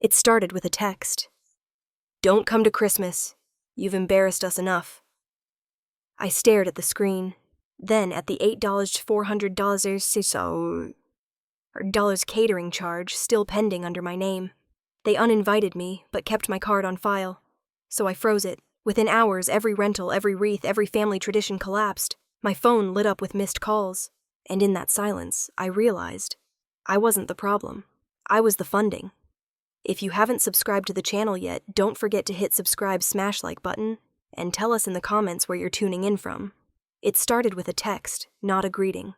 It started with a text. "Don't come to Christmas. You've embarrassed us enough." I stared at the screen, then at the $8,400 catering charge still pending under my name. They uninvited me, but kept my card on file. So I froze it. Within hours, every rental, every wreath, every family tradition collapsed. My phone lit up with missed calls. And in that silence, I realized I wasn't the problem. I was the funding. If you haven't subscribed to the channel yet, don't forget to hit subscribe /like button and tell us in the comments where you're tuning in from. It started with a text, not a greeting.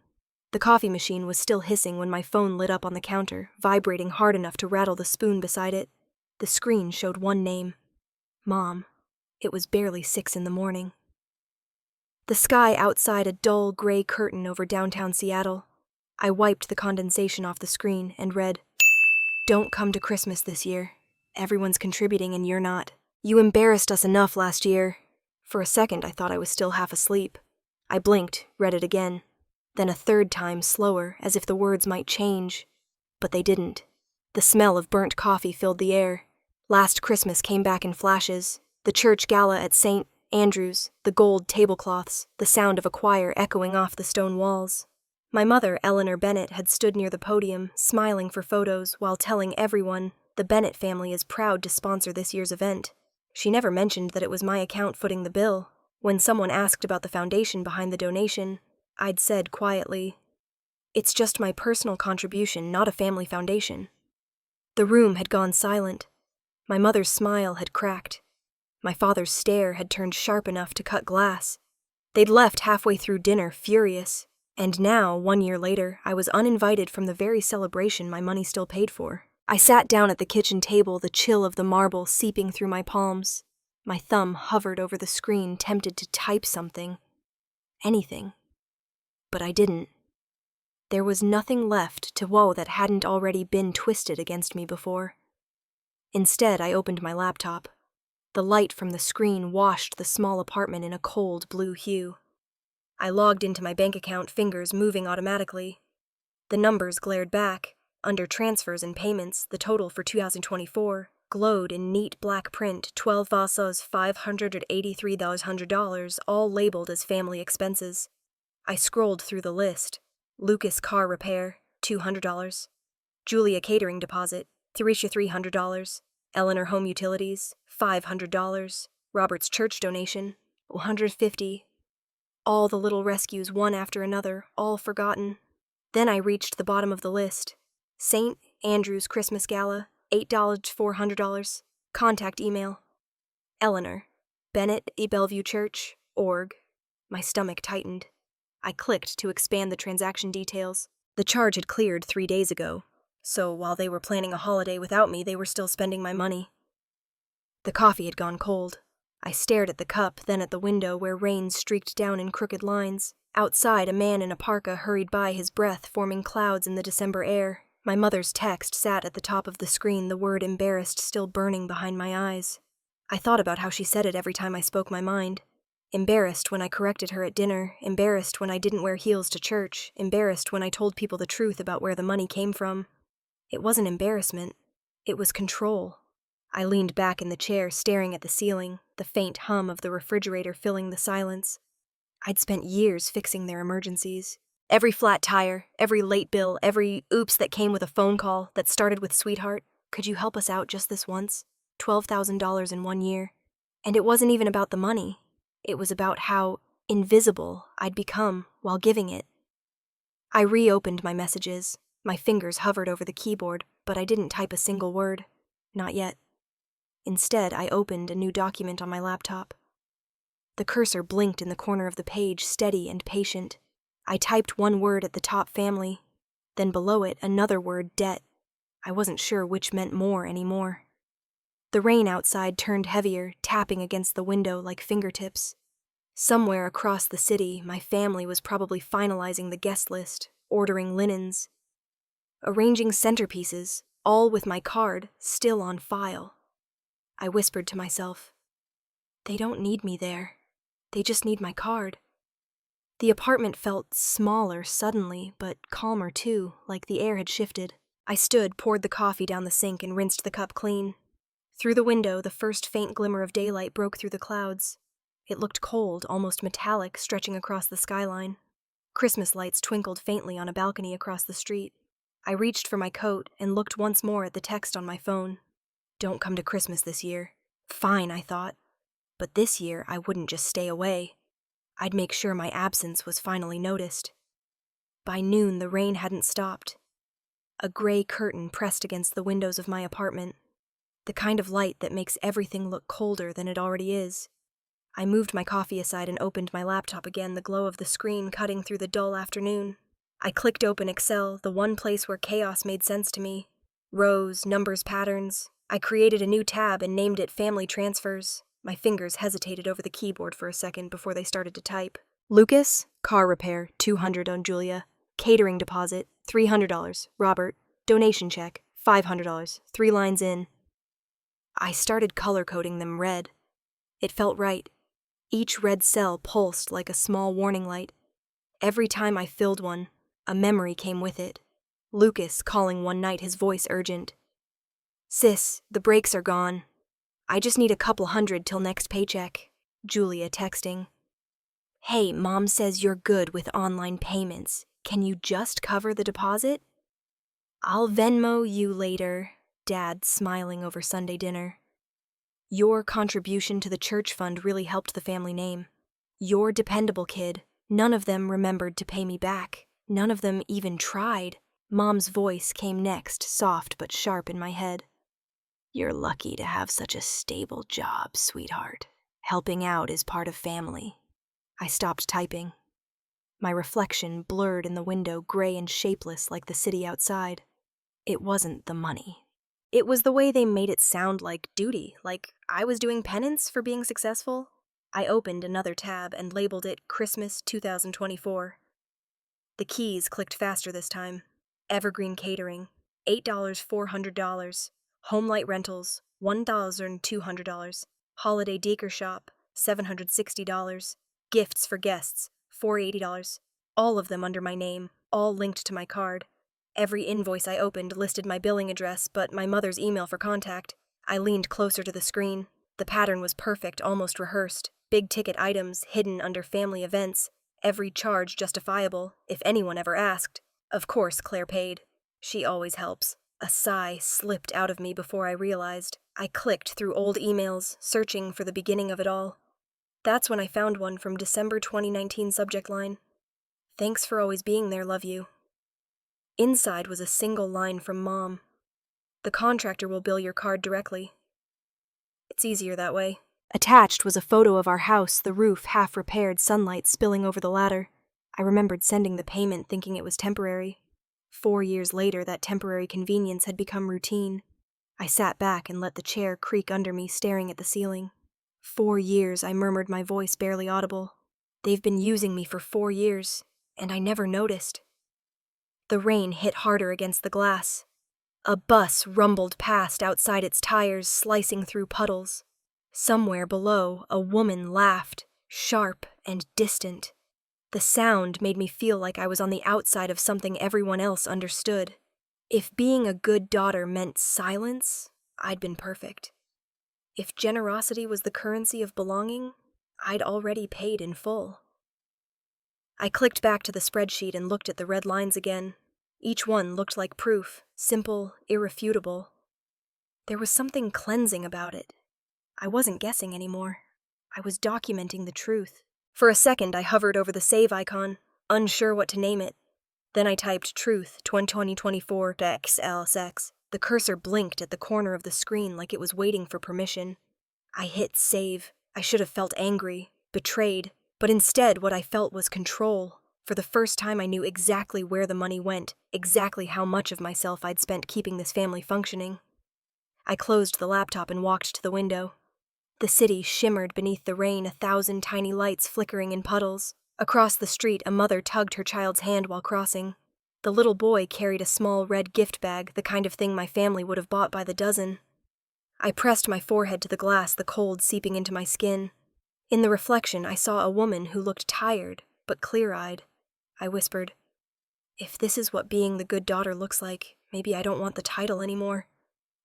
The coffee machine was still hissing when my phone lit up on the counter, vibrating hard enough to rattle the spoon beside it. The screen showed one name: Mom. It was barely 6 in the morning. The sky outside a dull gray curtain over downtown Seattle. I wiped the condensation off the screen and read, "Don't come to Christmas this year. Everyone's contributing and you're not. You embarrassed us enough last year." For a second, I thought I was still half asleep. I blinked, read it again. Then a third time, slower, as if the words might change. But they didn't. The smell of burnt coffee filled the air. Last Christmas came back in flashes. The church gala at St. Andrew's, the gold tablecloths, the sound of a choir echoing off the stone walls. My mother, Eleanor Bennett, had stood near the podium, smiling for photos while telling everyone the Bennett family is proud to sponsor this year's event. She never mentioned that it was my account footing the bill. When someone asked about the foundation behind the donation, I'd said quietly, "It's just my personal contribution, not a family foundation." The room had gone silent. My mother's smile had cracked. My father's stare had turned sharp enough to cut glass. They'd left halfway through dinner, furious. And now, 1 year later, I was uninvited from the very celebration my money still paid for. I sat down at the kitchen table, the chill of the marble seeping through my palms. My thumb hovered over the screen, tempted to type something. Anything. But I didn't. There was nothing left to woe that hadn't already been twisted against me before. Instead, I opened my laptop. The light from the screen washed the small apartment in a cold blue hue. I logged into my bank account, fingers moving automatically. The numbers glared back. Under transfers and payments, the total for 2024 glowed in neat black print, $12,583,100, all labeled as family expenses. I scrolled through the list. Lucas car repair, $200. Julia catering deposit, $300. Eleanor home utilities, $500. Robert's church donation, $150. All the little rescues, one after another, all forgotten. Then I reached the bottom of the list. St. Andrew's Christmas Gala, $8,400. Contact email. Eleanor, Bennett, Bellevue Church, org. My stomach tightened. I clicked to expand the transaction details. The charge had cleared 3 days ago, so while they were planning a holiday without me, they were still spending my money. The coffee had gone cold. I stared at the cup, then at the window where rain streaked down in crooked lines. Outside, a man in a parka hurried by, his breath forming clouds in the December air. My mother's text sat at the top of the screen, the word embarrassed still burning behind my eyes. I thought about how she said it every time I spoke my mind. Embarrassed when I corrected her at dinner, embarrassed when I didn't wear heels to church, embarrassed when I told people the truth about where the money came from. It wasn't embarrassment. It was control. I leaned back in the chair, staring at the ceiling, the faint hum of the refrigerator filling the silence. I'd spent years fixing their emergencies. Every flat tire, every late bill, every oops that came with a phone call that started with "Sweetheart, could you help us out just this once?" $12,000 in 1 year. And it wasn't even about the money. It was about how invisible I'd become while giving it. I reopened my messages. My fingers hovered over the keyboard, but I didn't type a single word. Not yet. Instead, I opened a new document on my laptop. The cursor blinked in the corner of the page, steady and patient. I typed one word at the top, family. Then below it, another word, debt. I wasn't sure which meant more anymore. The rain outside turned heavier, tapping against the window like fingertips. Somewhere across the city, my family was probably finalizing the guest list, ordering linens, arranging centerpieces, all with my card still on file. I whispered to myself, "They don't need me there. They just need my card." The apartment felt smaller suddenly, but calmer too, like the air had shifted. I stood, poured the coffee down the sink, and rinsed the cup clean. Through the window, the first faint glimmer of daylight broke through the clouds. It looked cold, almost metallic, stretching across the skyline. Christmas lights twinkled faintly on a balcony across the street. I reached for my coat and looked once more at the text on my phone. Don't come to Christmas this year. Fine, I thought. But this year, I wouldn't just stay away. I'd make sure my absence was finally noticed. By noon, the rain hadn't stopped. A gray curtain pressed against the windows of my apartment. The kind of light that makes everything look colder than it already is. I moved my coffee aside and opened my laptop again, the glow of the screen cutting through the dull afternoon. I clicked open Excel, the one place where chaos made sense to me. Rows, numbers, patterns. I created a new tab and named it Family Transfers. My fingers hesitated over the keyboard for a second before they started to type. Lucas, car repair, $200 on Julia. Catering deposit, $300. Robert, donation check, $500. 3 lines in. I started color-coding them red. It felt right. Each red cell pulsed like a small warning light. Every time I filled one, a memory came with it. Lucas calling one night, his voice urgent. Sis, the brakes are gone. I just need a couple hundred till next paycheck. Julia texting. Hey, Mom says you're good with online payments. Can you just cover the deposit? I'll Venmo you later. Dad smiling over Sunday dinner. Your contribution to the church fund really helped the family name. You're dependable, kid. None of them remembered to pay me back. None of them even tried. Mom's voice came next, soft but sharp in my head. You're lucky to have such a stable job, sweetheart. Helping out is part of family. I stopped typing. My reflection blurred in the window, gray and shapeless like the city outside. It wasn't the money. It was the way they made it sound like duty, like I was doing penance for being successful. I opened another tab and labeled it Christmas 2024. The keys clicked faster this time. Evergreen Catering, $8, $400. Homelight Rentals, $1,200. Holiday Decor Shop, $760. Gifts for Guests, $480. All of them under my name, all linked to my card. Every invoice I opened listed my billing address, but my mother's email for contact. I leaned closer to the screen. The pattern was perfect, almost rehearsed. Big-ticket items hidden under family events. Every charge justifiable, if anyone ever asked. Of course, Claire paid. She always helps. A sigh slipped out of me before I realized. I clicked through old emails, searching for the beginning of it all. That's when I found one from December 2019 subject line. Thanks for always being there, love you. Inside was a single line from Mom. The contractor will bill your card directly. It's easier that way. Attached was a photo of our house, the roof half repaired, sunlight spilling over the ladder. I remembered sending the payment thinking it was temporary. 4 years later, that temporary convenience had become routine. I sat back and let the chair creak under me, staring at the ceiling. 4 years, I murmured, my voice barely audible. They've been using me for 4 years, and I never noticed. The rain hit harder against the glass. A bus rumbled past outside its tires, slicing through puddles. Somewhere below, a woman laughed, sharp and distant. The sound made me feel like I was on the outside of something everyone else understood. If being a good daughter meant silence, I'd been perfect. If generosity was the currency of belonging, I'd already paid in full. I clicked back to the spreadsheet and looked at the red lines again. Each one looked like proof, simple, irrefutable. There was something cleansing about it. I wasn't guessing anymore. I was documenting the truth. For a second, I hovered over the save icon, unsure what to name it. Then I typed Truth 2024-XLSX. The cursor blinked at the corner of the screen like it was waiting for permission. I hit save. I should have felt angry, betrayed, but instead what I felt was control. For the first time I knew exactly where the money went, exactly how much of myself I'd spent keeping this family functioning. I closed the laptop and walked to the window. The city shimmered beneath the rain, 1,000 tiny lights flickering in puddles. Across the street, a mother tugged her child's hand while crossing. The little boy carried a small red gift bag, the kind of thing my family would have bought by the dozen. I pressed my forehead to the glass, the cold seeping into my skin. In the reflection, I saw a woman who looked tired, but clear-eyed. I whispered, "If this is what being the good daughter looks like, Maybe I don't want the title anymore.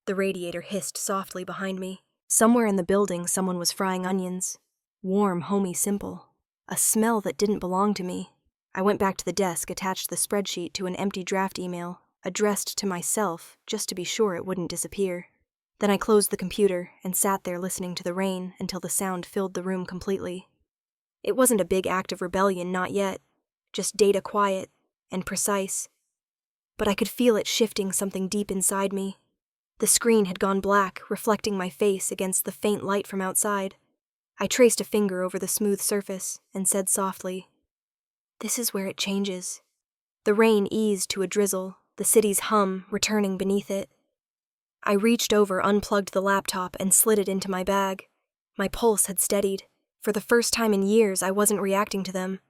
The radiator hissed softly behind me. Somewhere in the building, someone was frying onions. Warm, homey, simple. A smell that didn't belong to me. I went back to the desk, attached the spreadsheet to an empty draft email, addressed to myself, just to be sure it wouldn't disappear. Then I closed the computer and sat there listening to the rain until the sound filled the room completely. It wasn't a big act of rebellion, not yet. Just data quiet and precise. But I could feel it shifting something deep inside me. The screen had gone black, reflecting my face against the faint light from outside. I traced a finger over the smooth surface and said softly, "This is where it changes." The rain eased to a drizzle, the city's hum returning beneath it. I reached over, unplugged the laptop, and slid it into my bag. My pulse had steadied. For the first time in years, I wasn't reacting to them.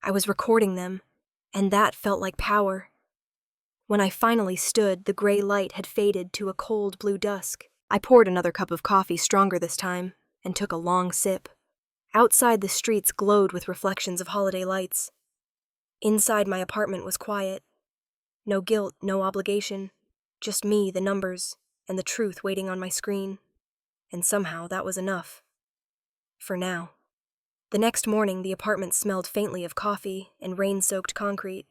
I was recording them, and that felt like power. When I finally stood, the gray light had faded to a cold blue dusk. I poured another cup of coffee, stronger this time, and took a long sip. Outside, the streets glowed with reflections of holiday lights. Inside, my apartment was quiet. No guilt, no obligation. Just me, the numbers, and the truth waiting on my screen. And somehow that was enough. For now. The next morning, the apartment smelled faintly of coffee and rain-soaked concrete.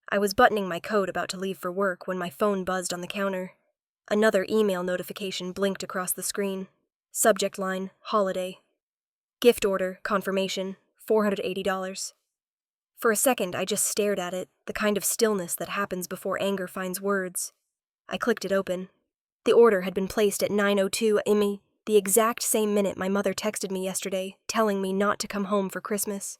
I was buttoning my coat, about to leave for work, when my phone buzzed on the counter. Another email notification blinked across the screen. Subject line, holiday. Gift order, confirmation, $480. For a second, I just stared at it, the kind of stillness that happens before anger finds words. I clicked it open. The order had been placed at 9:02 a.m., the exact same minute my mother texted me yesterday, telling me not to come home for Christmas.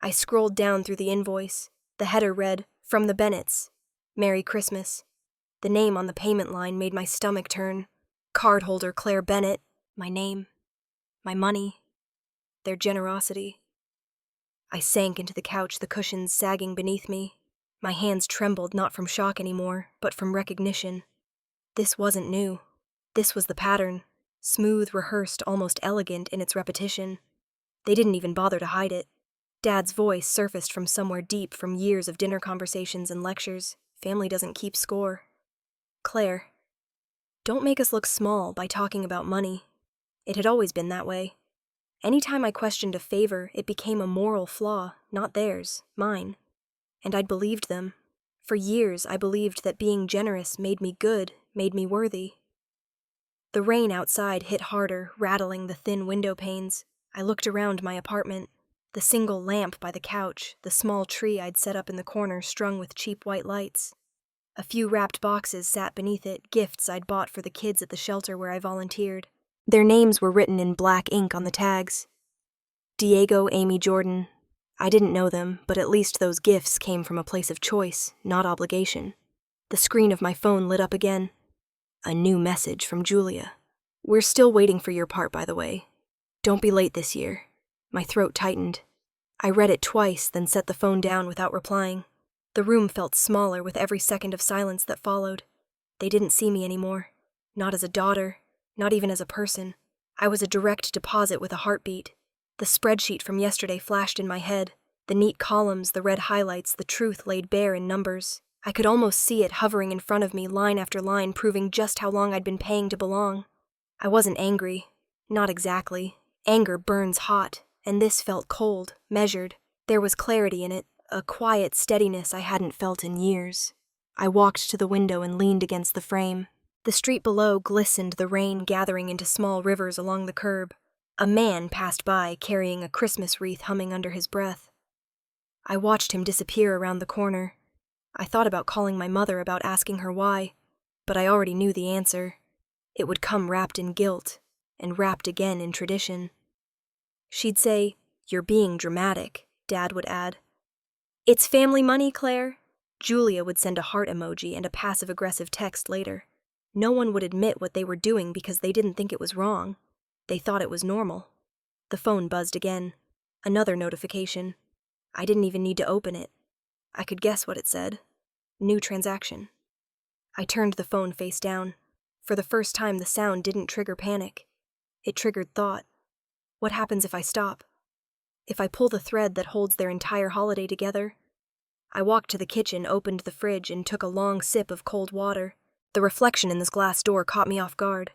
I scrolled down through the invoice. The header read, "From the Bennetts. Merry Christmas." The name on the payment line made my stomach turn. Cardholder Claire Bennett. My name. My money. Their generosity. I sank into the couch, the cushions sagging beneath me. My hands trembled, not from shock anymore, but from recognition. This wasn't new. This was the pattern. Smooth, rehearsed, almost elegant in its repetition. They didn't even bother to hide it. Dad's voice surfaced from somewhere deep from years of dinner conversations and lectures. Family doesn't keep score. "Claire, don't make us look small by talking about money. It had always been that way. Anytime I questioned a favor, it became a moral flaw, not theirs, mine. And I'd believed them. For years, I believed that being generous made me good, made me worthy." The rain outside hit harder, rattling the thin window panes. I looked around my apartment. The single lamp by the couch, the small tree I'd set up in the corner strung with cheap white lights. A few wrapped boxes sat beneath it, gifts I'd bought for the kids at the shelter where I volunteered. Their names were written in black ink on the tags. Diego, Amy, Jordan. I didn't know them, but at least those gifts came from a place of choice, not obligation. The screen of my phone lit up again. A new message from Julia. "We're still waiting for your part, by the way. Don't be late this year." My throat tightened. I read it twice, then set the phone down without replying. The room felt smaller with every second of silence that followed. They didn't see me anymore. Not as a daughter, not even as a person. I was a direct deposit with a heartbeat. The spreadsheet from yesterday flashed in my head. The neat columns, the red highlights, the truth laid bare in numbers. I could almost see it hovering in front of me, line after line, proving just how long I'd been paying to belong. I wasn't angry. Not exactly. Anger burns hot. And this felt cold, measured. There was clarity in it, a quiet steadiness I hadn't felt in years. I walked to the window and leaned against the frame. The street below glistened, the rain gathering into small rivers along the curb. A man passed by, carrying a Christmas wreath humming under his breath. I watched him disappear around the corner. I thought about calling my mother, about asking her why, but I already knew the answer. It would come wrapped in guilt, and wrapped again in tradition. She'd say, "You're being dramatic," Dad would add. "It's family money, Claire." Julia would send a heart emoji and a passive-aggressive text later. No one would admit what they were doing because they didn't think it was wrong. They thought it was normal. The phone buzzed again. Another notification. I didn't even need to open it. I could guess what it said. New transaction. I turned the phone face down. For the first time, the sound didn't trigger panic. It triggered thought. What happens if I stop? If I pull the thread that holds their entire holiday together? I walked to the kitchen, opened the fridge, and took a long sip of cold water. The reflection in this glass door caught me off guard.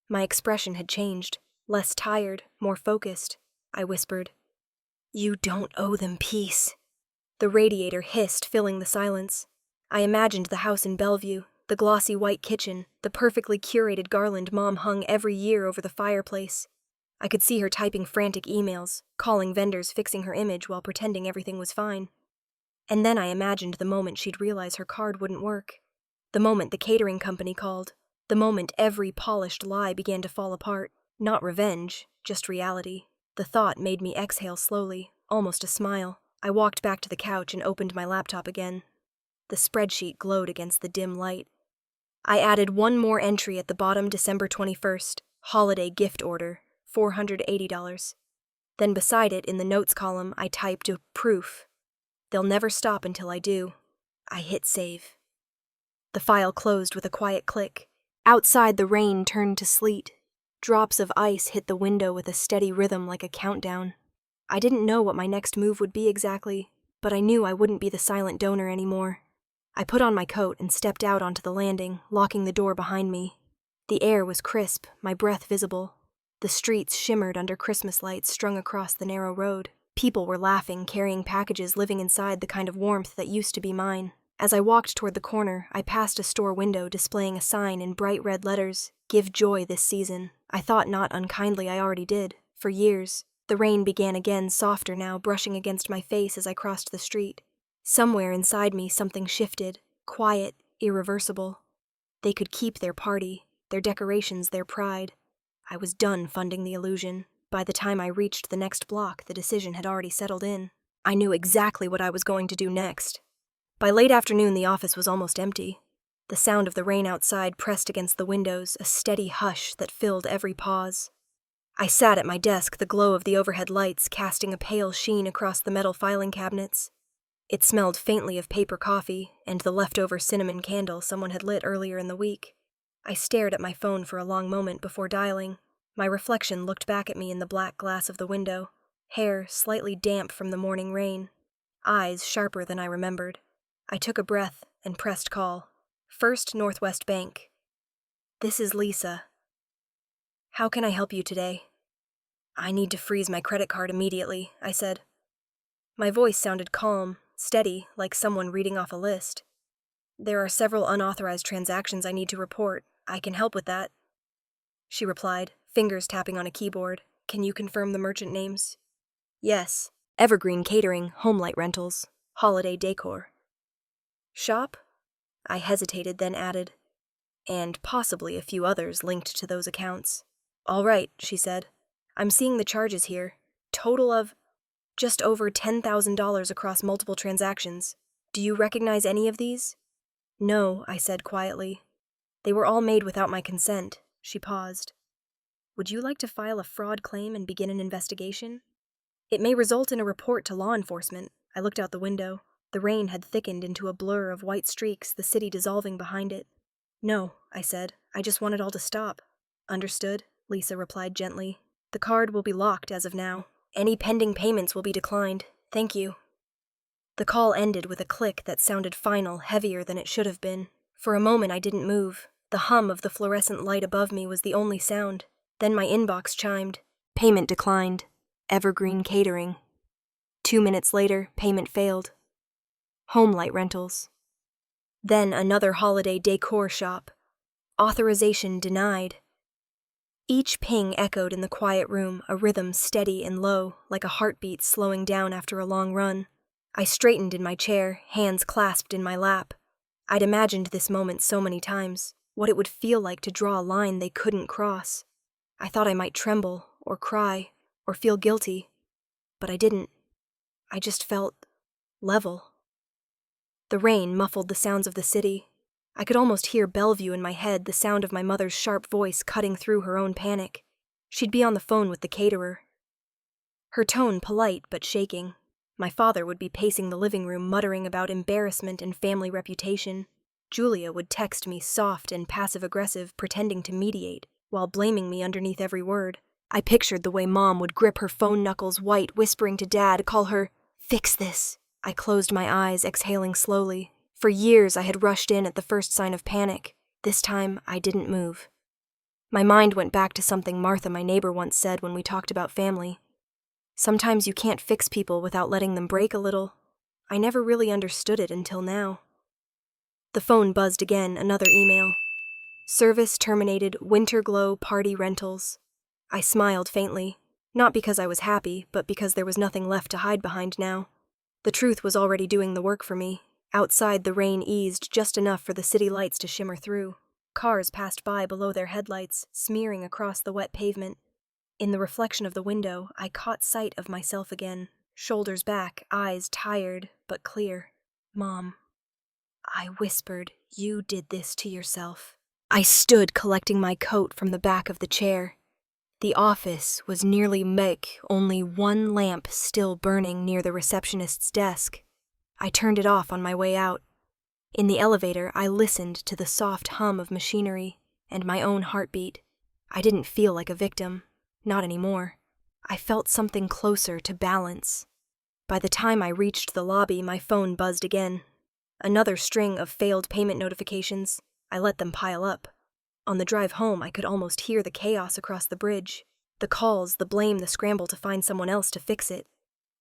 My expression had changed. Less tired, more focused. I whispered, "You don't owe them peace." The radiator hissed, filling the silence. I imagined the house in Bellevue, the glossy white kitchen, the perfectly curated garland Mom hung every year over the fireplace. I could see her typing frantic emails, calling vendors, fixing her image while pretending everything was fine. And then I imagined the moment she'd realize her card wouldn't work. The moment the catering company called. The moment every polished lie began to fall apart. Not revenge, just reality. The thought made me exhale slowly, almost a smile. I walked back to the couch and opened my laptop again. The spreadsheet glowed against the dim light. I added one more entry at the bottom: December 21st, holiday gift order, $480. Then beside it, in the notes column, I typed a proof. They'll never stop until I do. I hit save. The file closed with a quiet click. Outside, the rain turned to sleet. Drops of ice hit the window with a steady rhythm like a countdown. I didn't know what my next move would be exactly, but I knew I wouldn't be the silent donor anymore. I put on my coat and stepped out onto the landing, locking the door behind me. The air was crisp, my breath visible. The streets shimmered under Christmas lights strung across the narrow road. People were laughing, carrying packages, living inside the kind of warmth that used to be mine. As I walked toward the corner, I passed a store window displaying a sign in bright red letters, "Give joy this season." I thought not unkindly I already did, for years. The rain began again, softer now, brushing against my face as I crossed the street. Somewhere inside me something shifted, quiet, irreversible. They could keep their party, their decorations, their pride. I was done funding the illusion. By the time I reached the next block, the decision had already settled in. I knew exactly what I was going to do next. By late afternoon, the office was almost empty. The sound of the rain outside pressed against the windows, a steady hush that filled every pause. I sat at my desk, the glow of the overhead lights casting a pale sheen across the metal filing cabinets. It smelled faintly of paper coffee and the leftover cinnamon candle someone had lit earlier in the week. I stared at my phone for a long moment before dialing. My reflection looked back at me in the black glass of the window, hair slightly damp from the morning rain, eyes sharper than I remembered. I took a breath and pressed call. First Northwest Bank. "This is Lisa. How can I help you today?" "I need to freeze my credit card immediately," I said. My voice sounded calm, steady, like someone reading off a list. "There are several unauthorized transactions I need to report. I can help with that," she replied, fingers tapping on a keyboard. "Can you confirm the merchant names?" "Yes. Evergreen Catering, Homelight Rentals, Holiday Decor." "Shop?" I hesitated, then added, "And possibly a few others linked to those accounts." "All right," she said. "I'm seeing the charges here. Total of just over $10,000 across multiple transactions. Do you recognize any of these?" "No," I said quietly. "They were all made without my consent." She paused. "Would you like to file a fraud claim and begin an investigation? It may result in a report to law enforcement." I looked out the window. The rain had thickened into a blur of white streaks, the city dissolving behind it. "No," I said. "I just want it all to stop." "Understood," Lisa replied gently. "The card will be locked as of now. Any pending payments will be declined. Thank you." The call ended with a click that sounded final, heavier than it should have been. For a moment I didn't move. The hum of the fluorescent light above me was the only sound. Then my inbox chimed. "Payment declined. Evergreen Catering." 2 minutes later, payment failed. Homelight Rentals. Then another holiday decor shop. Authorization denied. Each ping echoed in the quiet room, a rhythm steady and low, like a heartbeat slowing down after a long run. I straightened in my chair, hands clasped in my lap. I'd imagined this moment so many times, what it would feel like to draw a line they couldn't cross. I thought I might tremble, or cry, or feel guilty, but I didn't. I just felt level. The rain muffled the sounds of the city. I could almost hear Bellevue in my head, the sound of my mother's sharp voice cutting through her own panic. She'd be on the phone with the caterer. Her tone polite but shaking. My father would be pacing the living room, muttering about embarrassment and family reputation. Julia would text me soft and passive-aggressive, pretending to mediate, while blaming me underneath every word. I pictured the way Mom would grip her phone knuckles white, whispering to Dad, call her, "Fix this." I closed my eyes, exhaling slowly. For years, I had rushed in at the first sign of panic. This time, I didn't move. My mind went back to something Martha, my neighbor, once said when we talked about family. Sometimes you can't fix people without letting them break a little. I never really understood it until now. The phone buzzed again, another email. Service terminated, Winterglow Party Rentals. I smiled faintly, not because I was happy, but because there was nothing left to hide behind now. The truth was already doing the work for me. Outside, the rain eased just enough for the city lights to shimmer through. Cars passed by below their headlights, smearing across the wet pavement. In the reflection of the window, I caught sight of myself again, shoulders back, eyes tired but clear. Mom. I whispered, "You did this to yourself." I stood collecting my coat from the back of the chair. The office was nearly dark, only one lamp still burning near the receptionist's desk. I turned it off on my way out. In the elevator, I listened to the soft hum of machinery and my own heartbeat. I didn't feel like a victim. Not anymore. I felt something closer to balance. By the time I reached the lobby, my phone buzzed again. Another string of failed payment notifications. I let them pile up. On the drive home, I could almost hear the chaos across the bridge. The calls, the blame, the scramble to find someone else to fix it.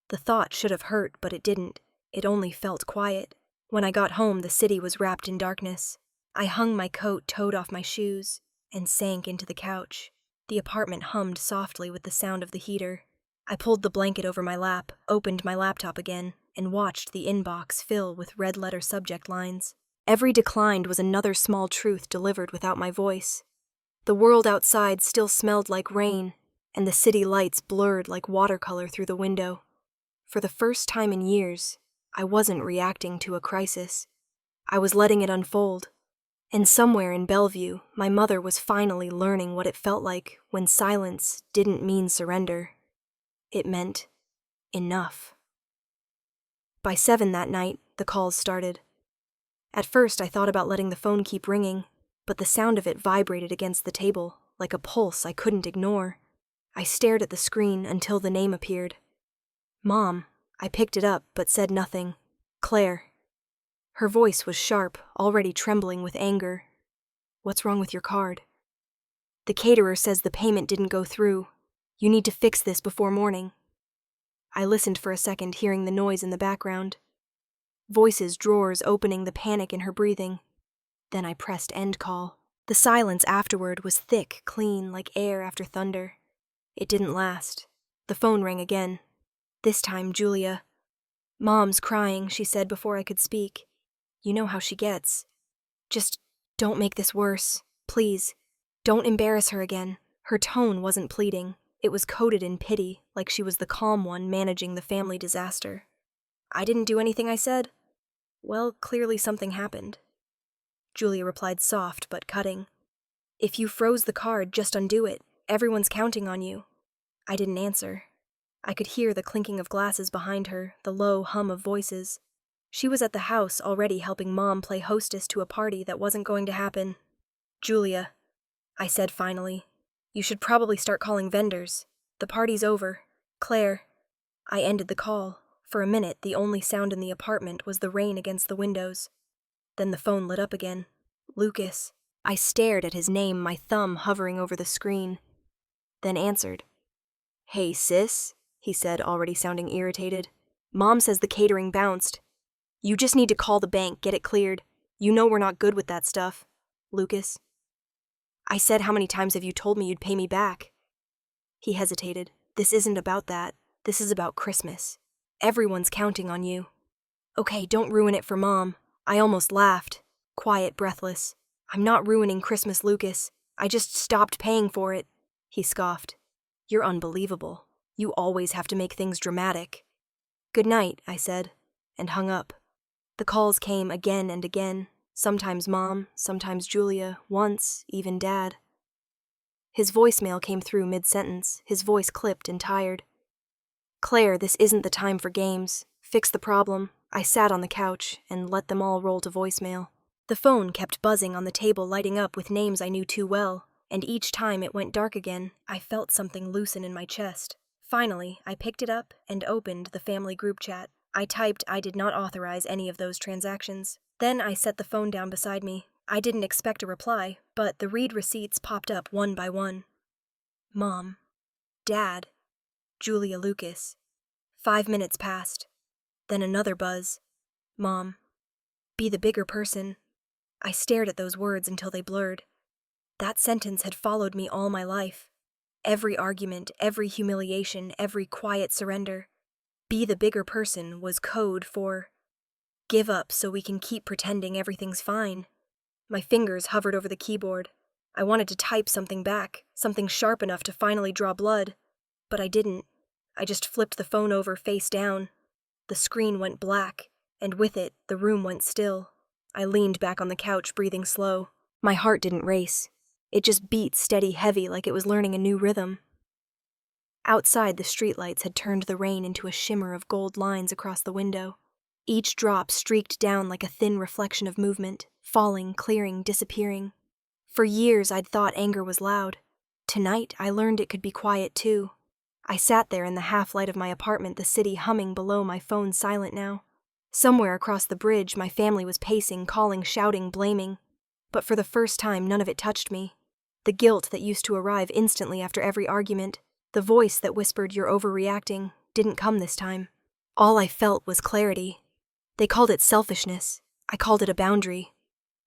The thought should have hurt, but it didn't. It only felt quiet. When I got home, the city was wrapped in darkness. I hung my coat toed off my shoes and sank into the couch. The apartment hummed softly with the sound of the heater. I pulled the blanket over my lap, opened my laptop again, and watched the inbox fill with red-letter subject lines. Every declined was another small truth delivered without my voice. The world outside still smelled like rain, and the city lights blurred like watercolor through the window. For the first time in years, I wasn't reacting to a crisis. I was letting it unfold. And somewhere in Bellevue, my mother was finally learning what it felt like when silence didn't mean surrender. It meant enough. By 7 that night, the calls started. At first, I thought about letting the phone keep ringing, but the sound of it vibrated against the table, like a pulse I couldn't ignore. I stared at the screen until the name appeared. Mom. I picked it up, but said nothing. Claire. Her voice was sharp, already trembling with anger. What's wrong with your card? The caterer says the payment didn't go through. You need to fix this before morning. I listened for a second, hearing the noise in the background. Voices, drawers opening, the panic in her breathing. Then I pressed end call. The silence afterward was thick, clean, like air after thunder. It didn't last. The phone rang again. This time, Julia. Mom's crying, she said before I could speak. You know how she gets. Just don't make this worse. Please. Don't embarrass her again. Her tone wasn't pleading. It was coated in pity, like she was the calm one managing the family disaster. I didn't do anything, I said. Well, clearly something happened. Julia replied soft but cutting. If you froze the card, just undo it. Everyone's counting on you. I didn't answer. I could hear the clinking of glasses behind her, the low hum of voices. She was at the house already helping Mom play hostess to a party that wasn't going to happen. Julia, I said finally, you should probably start calling vendors. The party's over. Claire. I ended the call. For a minute, the only sound in the apartment was the rain against the windows. Then the phone lit up again. Lucas. I stared at his name, my thumb hovering over the screen. Then answered. Hey, sis, he said, already sounding irritated. Mom says the catering bounced. You just need to call the bank, get it cleared. You know we're not good with that stuff. Lucas. I said, how many times have you told me you'd pay me back? He hesitated. This isn't about that. This is about Christmas. Everyone's counting on you. Okay, don't ruin it for Mom. I almost laughed. Quiet, breathless. I'm not ruining Christmas, Lucas. I just stopped paying for it. He scoffed. You're unbelievable. You always have to make things dramatic. Good night, I said, and hung up. The calls came again and again. Sometimes Mom, sometimes Julia, once even Dad. His voicemail came through mid-sentence, his voice clipped and tired. Claire, this isn't the time for games. Fix the problem. I sat on the couch and let them all roll to voicemail. The phone kept buzzing on the table, lighting up with names I knew too well, and each time it went dark again, I felt something loosen in my chest. Finally, I picked it up and opened the family group chat. I typed I did not authorize any of those transactions. Then I set the phone down beside me. I didn't expect a reply, but the read receipts popped up one by one. Mom. Dad. Julia Lucas. 5 minutes passed. Then another buzz. Mom. Be the bigger person. I stared at those words until they blurred. That sentence had followed me all my life. Every argument, every humiliation, every quiet surrender. Be the bigger person was code for give up so we can keep pretending everything's fine. My fingers hovered over the keyboard. I wanted to type something back, something sharp enough to finally draw blood. But I didn't. I just flipped the phone over face down. The screen went black, and with it, the room went still. I leaned back on the couch, breathing slow. My heart didn't race. It just beat steady heavy like it was learning a new rhythm. Outside, the streetlights had turned the rain into a shimmer of gold lines across the window. Each drop streaked down like a thin reflection of movement, falling, clearing, disappearing. For years, I'd thought anger was loud. Tonight, I learned it could be quiet, too. I sat there in the half-light of my apartment, the city humming below, my phone silent now. Somewhere across the bridge, my family was pacing, calling, shouting, blaming. But for the first time, none of it touched me. The guilt that used to arrive instantly after every argument, the voice that whispered you're overreacting, didn't come this time. All I felt was clarity. They called it selfishness. I called it a boundary.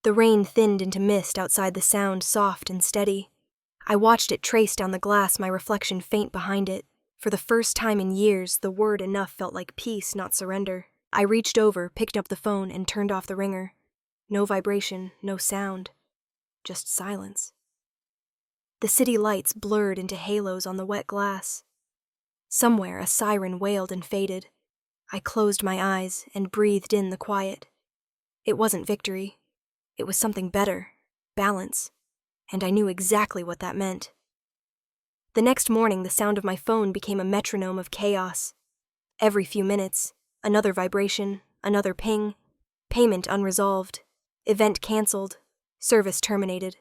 The rain thinned into mist outside, the sound soft and steady. I watched it trace down the glass, my reflection faint behind it. For the first time in years, the word enough felt like peace, not surrender. I reached over, picked up the phone, and turned off the ringer. No vibration, no sound. Just silence. The city lights blurred into halos on the wet glass. Somewhere, a siren wailed and faded. I closed my eyes and breathed in the quiet. It wasn't victory. It was something better, balance, and I knew exactly what that meant. The next morning, the sound of my phone became a metronome of chaos. Every few minutes, another vibration, another ping, payment unresolved, event canceled, service terminated.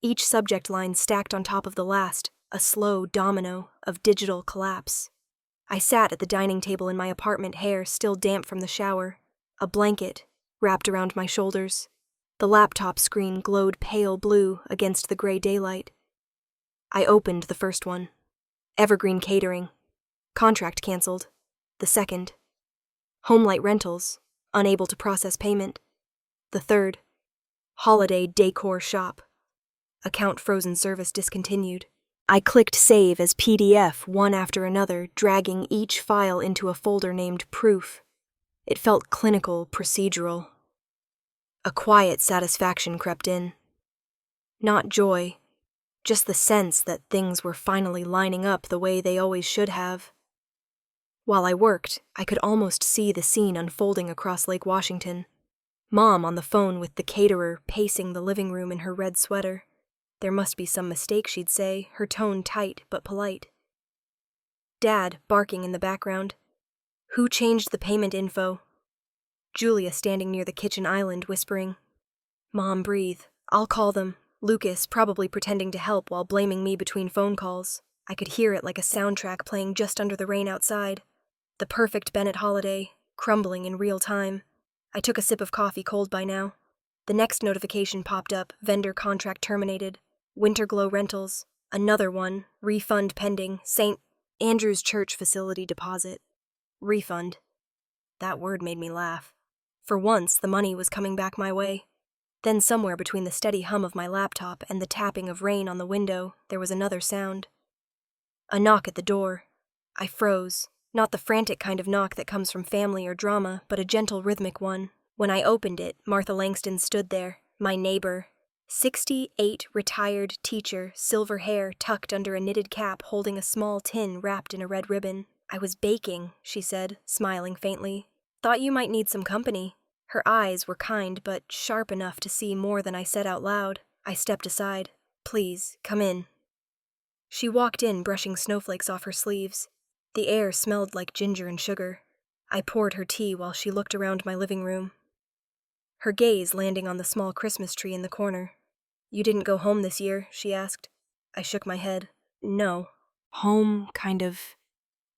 Each subject line stacked on top of the last, a slow domino of digital collapse. I sat at the dining table in my apartment, hair still damp from the shower, a blanket wrapped around my shoulders. The laptop screen glowed pale blue against the gray daylight. I opened the first one. Evergreen Catering. Contract canceled. The second. Homelight Rentals. Unable to process payment. The third. Holiday Decor Shop. Account frozen, service discontinued. I clicked save as PDF one after another, dragging each file into a folder named Proof. It felt clinical, procedural. A quiet satisfaction crept in. Not joy, just the sense that things were finally lining up the way they always should have. While I worked, I could almost see the scene unfolding across Lake Washington. Mom on the phone with the caterer pacing the living room in her red sweater. There must be some mistake, she'd say, her tone tight but polite. Dad barking in the background. Who changed the payment info? Julia standing near the kitchen island, whispering. Mom, breathe. I'll call them. Lucas probably pretending to help while blaming me between phone calls. I could hear it like a soundtrack playing just under the rain outside. The perfect Bennett holiday, crumbling in real time. I took a sip of coffee, cold by now. The next notification popped up, vendor contract terminated. Winterglow Rentals, another one, refund pending, St. Andrew's Church facility deposit. Refund. That word made me laugh. For once, the money was coming back my way. Then somewhere between the steady hum of my laptop and the tapping of rain on the window, there was another sound. A knock at the door. I froze. Not the frantic kind of knock that comes from family or drama, but a gentle, rhythmic one. When I opened it, Martha Langston stood there, my neighbor. 68, retired teacher, silver hair tucked under a knitted cap, holding a small tin wrapped in a red ribbon. I was baking, she said, smiling faintly. Thought you might need some company. Her eyes were kind but sharp enough to see more than I said out loud. I stepped aside. Please, come in. She walked in, brushing snowflakes off her sleeves. The air smelled like ginger and sugar. I poured her tea while she looked around my living room. Her gaze landing on the small Christmas tree in the corner. You didn't go home this year, she asked. I shook my head. No. Home kind of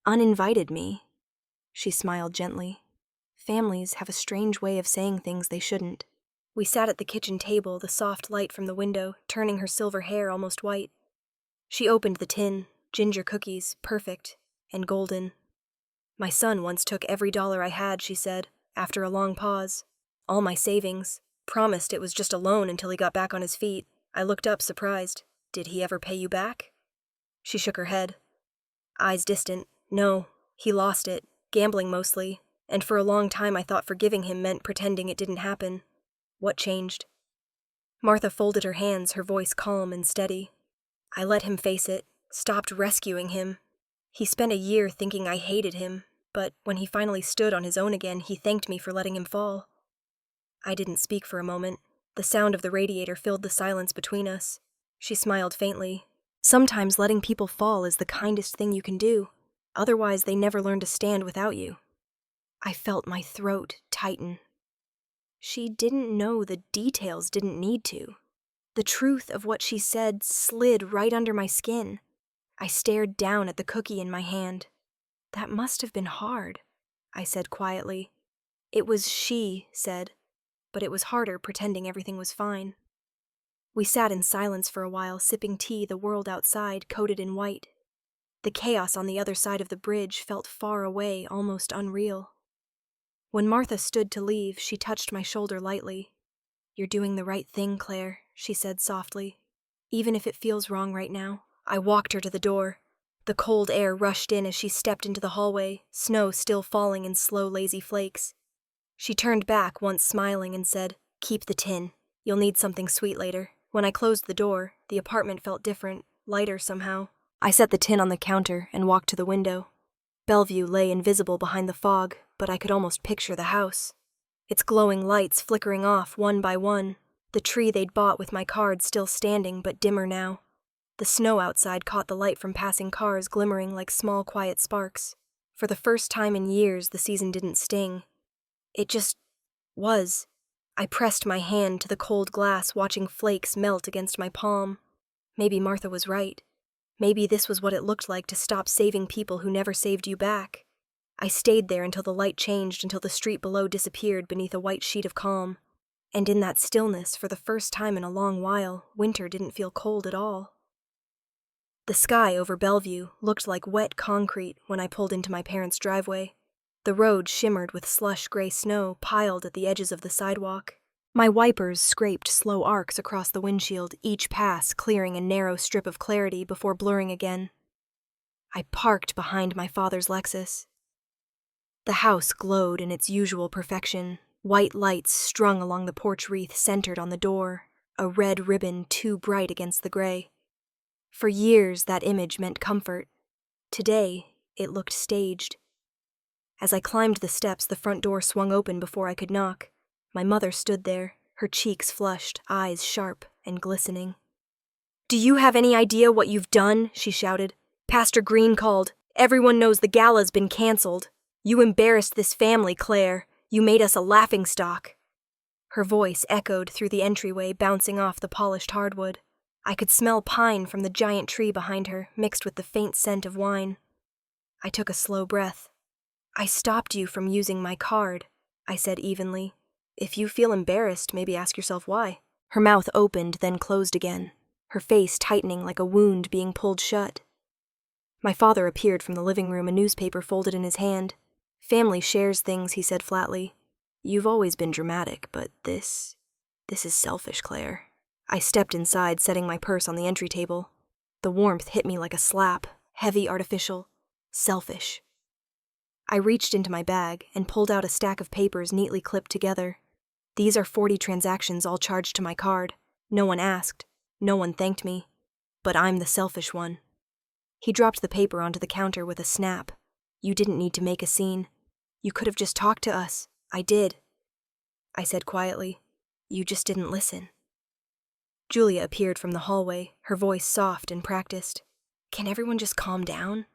uninvited me. She smiled gently. Families have a strange way of saying things they shouldn't. We sat at the kitchen table, the soft light from the window turning her silver hair almost white. She opened the tin, ginger cookies, perfect, and golden. My son once took every dollar I had, she said, after a long pause. All my savings. Promised it was just a loan until he got back on his feet. I looked up, surprised. Did he ever pay you back? She shook her head. Eyes distant. No, he lost it, gambling mostly, and for a long time I thought forgiving him meant pretending it didn't happen. What changed? Martha folded her hands, her voice calm and steady. I let him face it, stopped rescuing him. He spent a year thinking I hated him, but when he finally stood on his own again, he thanked me for letting him fall. I didn't speak for a moment. The sound of the radiator filled the silence between us. She smiled faintly. Sometimes letting people fall is the kindest thing you can do. Otherwise, they never learn to stand without you. I felt my throat tighten. She didn't know the details, didn't need to. The truth of what she said slid right under my skin. I stared down at the cookie in my hand. That must have been hard, I said quietly. It was, she said, but it was harder pretending everything was fine. We sat in silence for a while, sipping tea, the world outside coated in white. The chaos on the other side of the bridge felt far away, almost unreal. When Martha stood to leave, she touched my shoulder lightly. You're doing the right thing, Claire, she said softly. Even if it feels wrong right now. I walked her to the door. The cold air rushed in as she stepped into the hallway, snow still falling in slow, lazy flakes. She turned back, once smiling, and said, Keep the tin. You'll need something sweet later. When I closed the door, the apartment felt different, lighter somehow. I set the tin on the counter and walked to the window. Bellevue lay invisible behind the fog, but I could almost picture the house. Its glowing lights flickering off one by one, the tree they'd bought with my card still standing but dimmer now. The snow outside caught the light from passing cars glimmering like small quiet sparks. For the first time in years, the season didn't sting. It just was. I pressed my hand to the cold glass, watching flakes melt against my palm. Maybe Martha was right. Maybe this was what it looked like to stop saving people who never saved you back. I stayed there until the light changed, until the street below disappeared beneath a white sheet of calm. And in that stillness, for the first time in a long while, winter didn't feel cold at all. The sky over Bellevue looked like wet concrete when I pulled into my parents' driveway. The road shimmered with slush gray snow piled at the edges of the sidewalk. My wipers scraped slow arcs across the windshield, each pass clearing a narrow strip of clarity before blurring again. I parked behind my father's Lexus. The house glowed in its usual perfection, white lights strung along the porch wreath centered on the door, a red ribbon too bright against the gray. For years, that image meant comfort. Today, it looked staged. As I climbed the steps, the front door swung open before I could knock. My mother stood there, her cheeks flushed, eyes sharp and glistening. "Do you have any idea what you've done?" she shouted. "Pastor Green called. Everyone knows the gala's been canceled. You embarrassed this family, Claire. You made us a laughingstock." Her voice echoed through the entryway, bouncing off the polished hardwood. I could smell pine from the giant tree behind her, mixed with the faint scent of wine. I took a slow breath. "I stopped you from using my card," I said evenly. "If you feel embarrassed, maybe ask yourself why." Her mouth opened, then closed again, her face tightening like a wound being pulled shut. My father appeared from the living room, a newspaper folded in his hand. "Family shares things," he said flatly. "You've always been dramatic, but this is selfish, Claire." I stepped inside, setting my purse on the entry table. The warmth hit me like a slap, heavy, artificial, selfish. I reached into my bag and pulled out a stack of papers neatly clipped together. These are 40 transactions all charged to my card. No one asked. No one thanked me. But I'm the selfish one. He dropped the paper onto the counter with a snap. "You didn't need to make a scene. You could have just talked to us. I did." I said quietly, "You just didn't listen." Julia appeared from the hallway, her voice soft and practiced. "Can everyone just calm down?"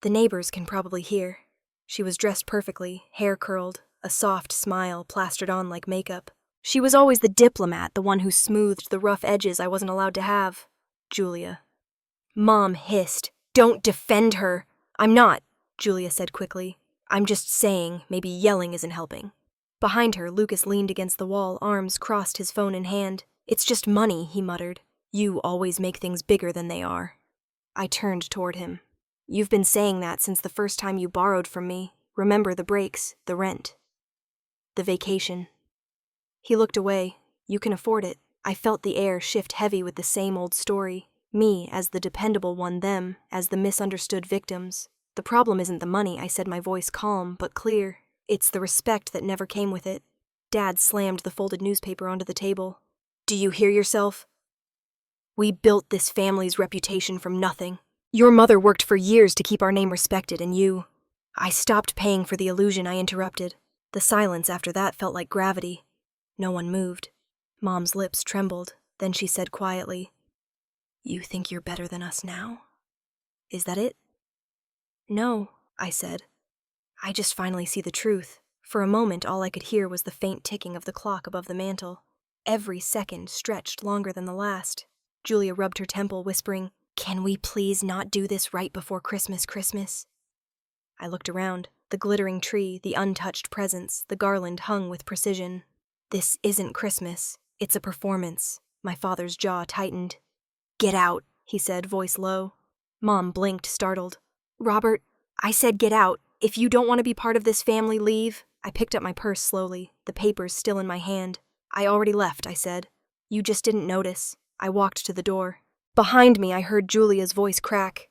"The neighbors can probably hear." She was dressed perfectly, hair curled, a soft smile plastered on like makeup. She was always the diplomat, the one who smoothed the rough edges I wasn't allowed to have. Julia. Mom hissed, "Don't defend her." "I'm not," Julia said quickly. I'm just saying, maybe yelling isn't helping. Behind her, Lucas leaned against the wall, arms crossed, his phone in hand. It's just money, he muttered. You always make things bigger than they are. I turned toward him. You've been saying that since the first time you borrowed from me. Remember the breaks, the rent, the vacation. He looked away. You can afford it. I felt the air shift heavy with the same old story. Me as the dependable one, them as the misunderstood victims. The problem isn't the money, I said, my voice calm but clear. It's the respect that never came with it. Dad slammed the folded newspaper onto the table. Do you hear yourself? We built this family's reputation from nothing. Your mother worked for years to keep our name respected, and you... I stopped paying for the illusion, I interrupted. The silence after that felt like gravity. No one moved. Mom's lips trembled. Then she said quietly, You think you're better than us now? Is that it? No, I said. I just finally see the truth. For a moment, all I could hear was the faint ticking of the clock above the mantel. Every second stretched longer than the last. Julia rubbed her temple, whispering, Can we please not do this right before Christmas? I looked around. The glittering tree, the untouched presents, the garland hung with precision. This isn't Christmas. It's a performance. My father's jaw tightened. Get out, he said, voice low. Mom blinked, startled. Robert, I said get out. If you don't want to be part of this family, leave. I picked up my purse slowly, the papers still in my hand. I already left, I said. You just didn't notice. I walked to the door. Behind me, I heard Julia's voice crack.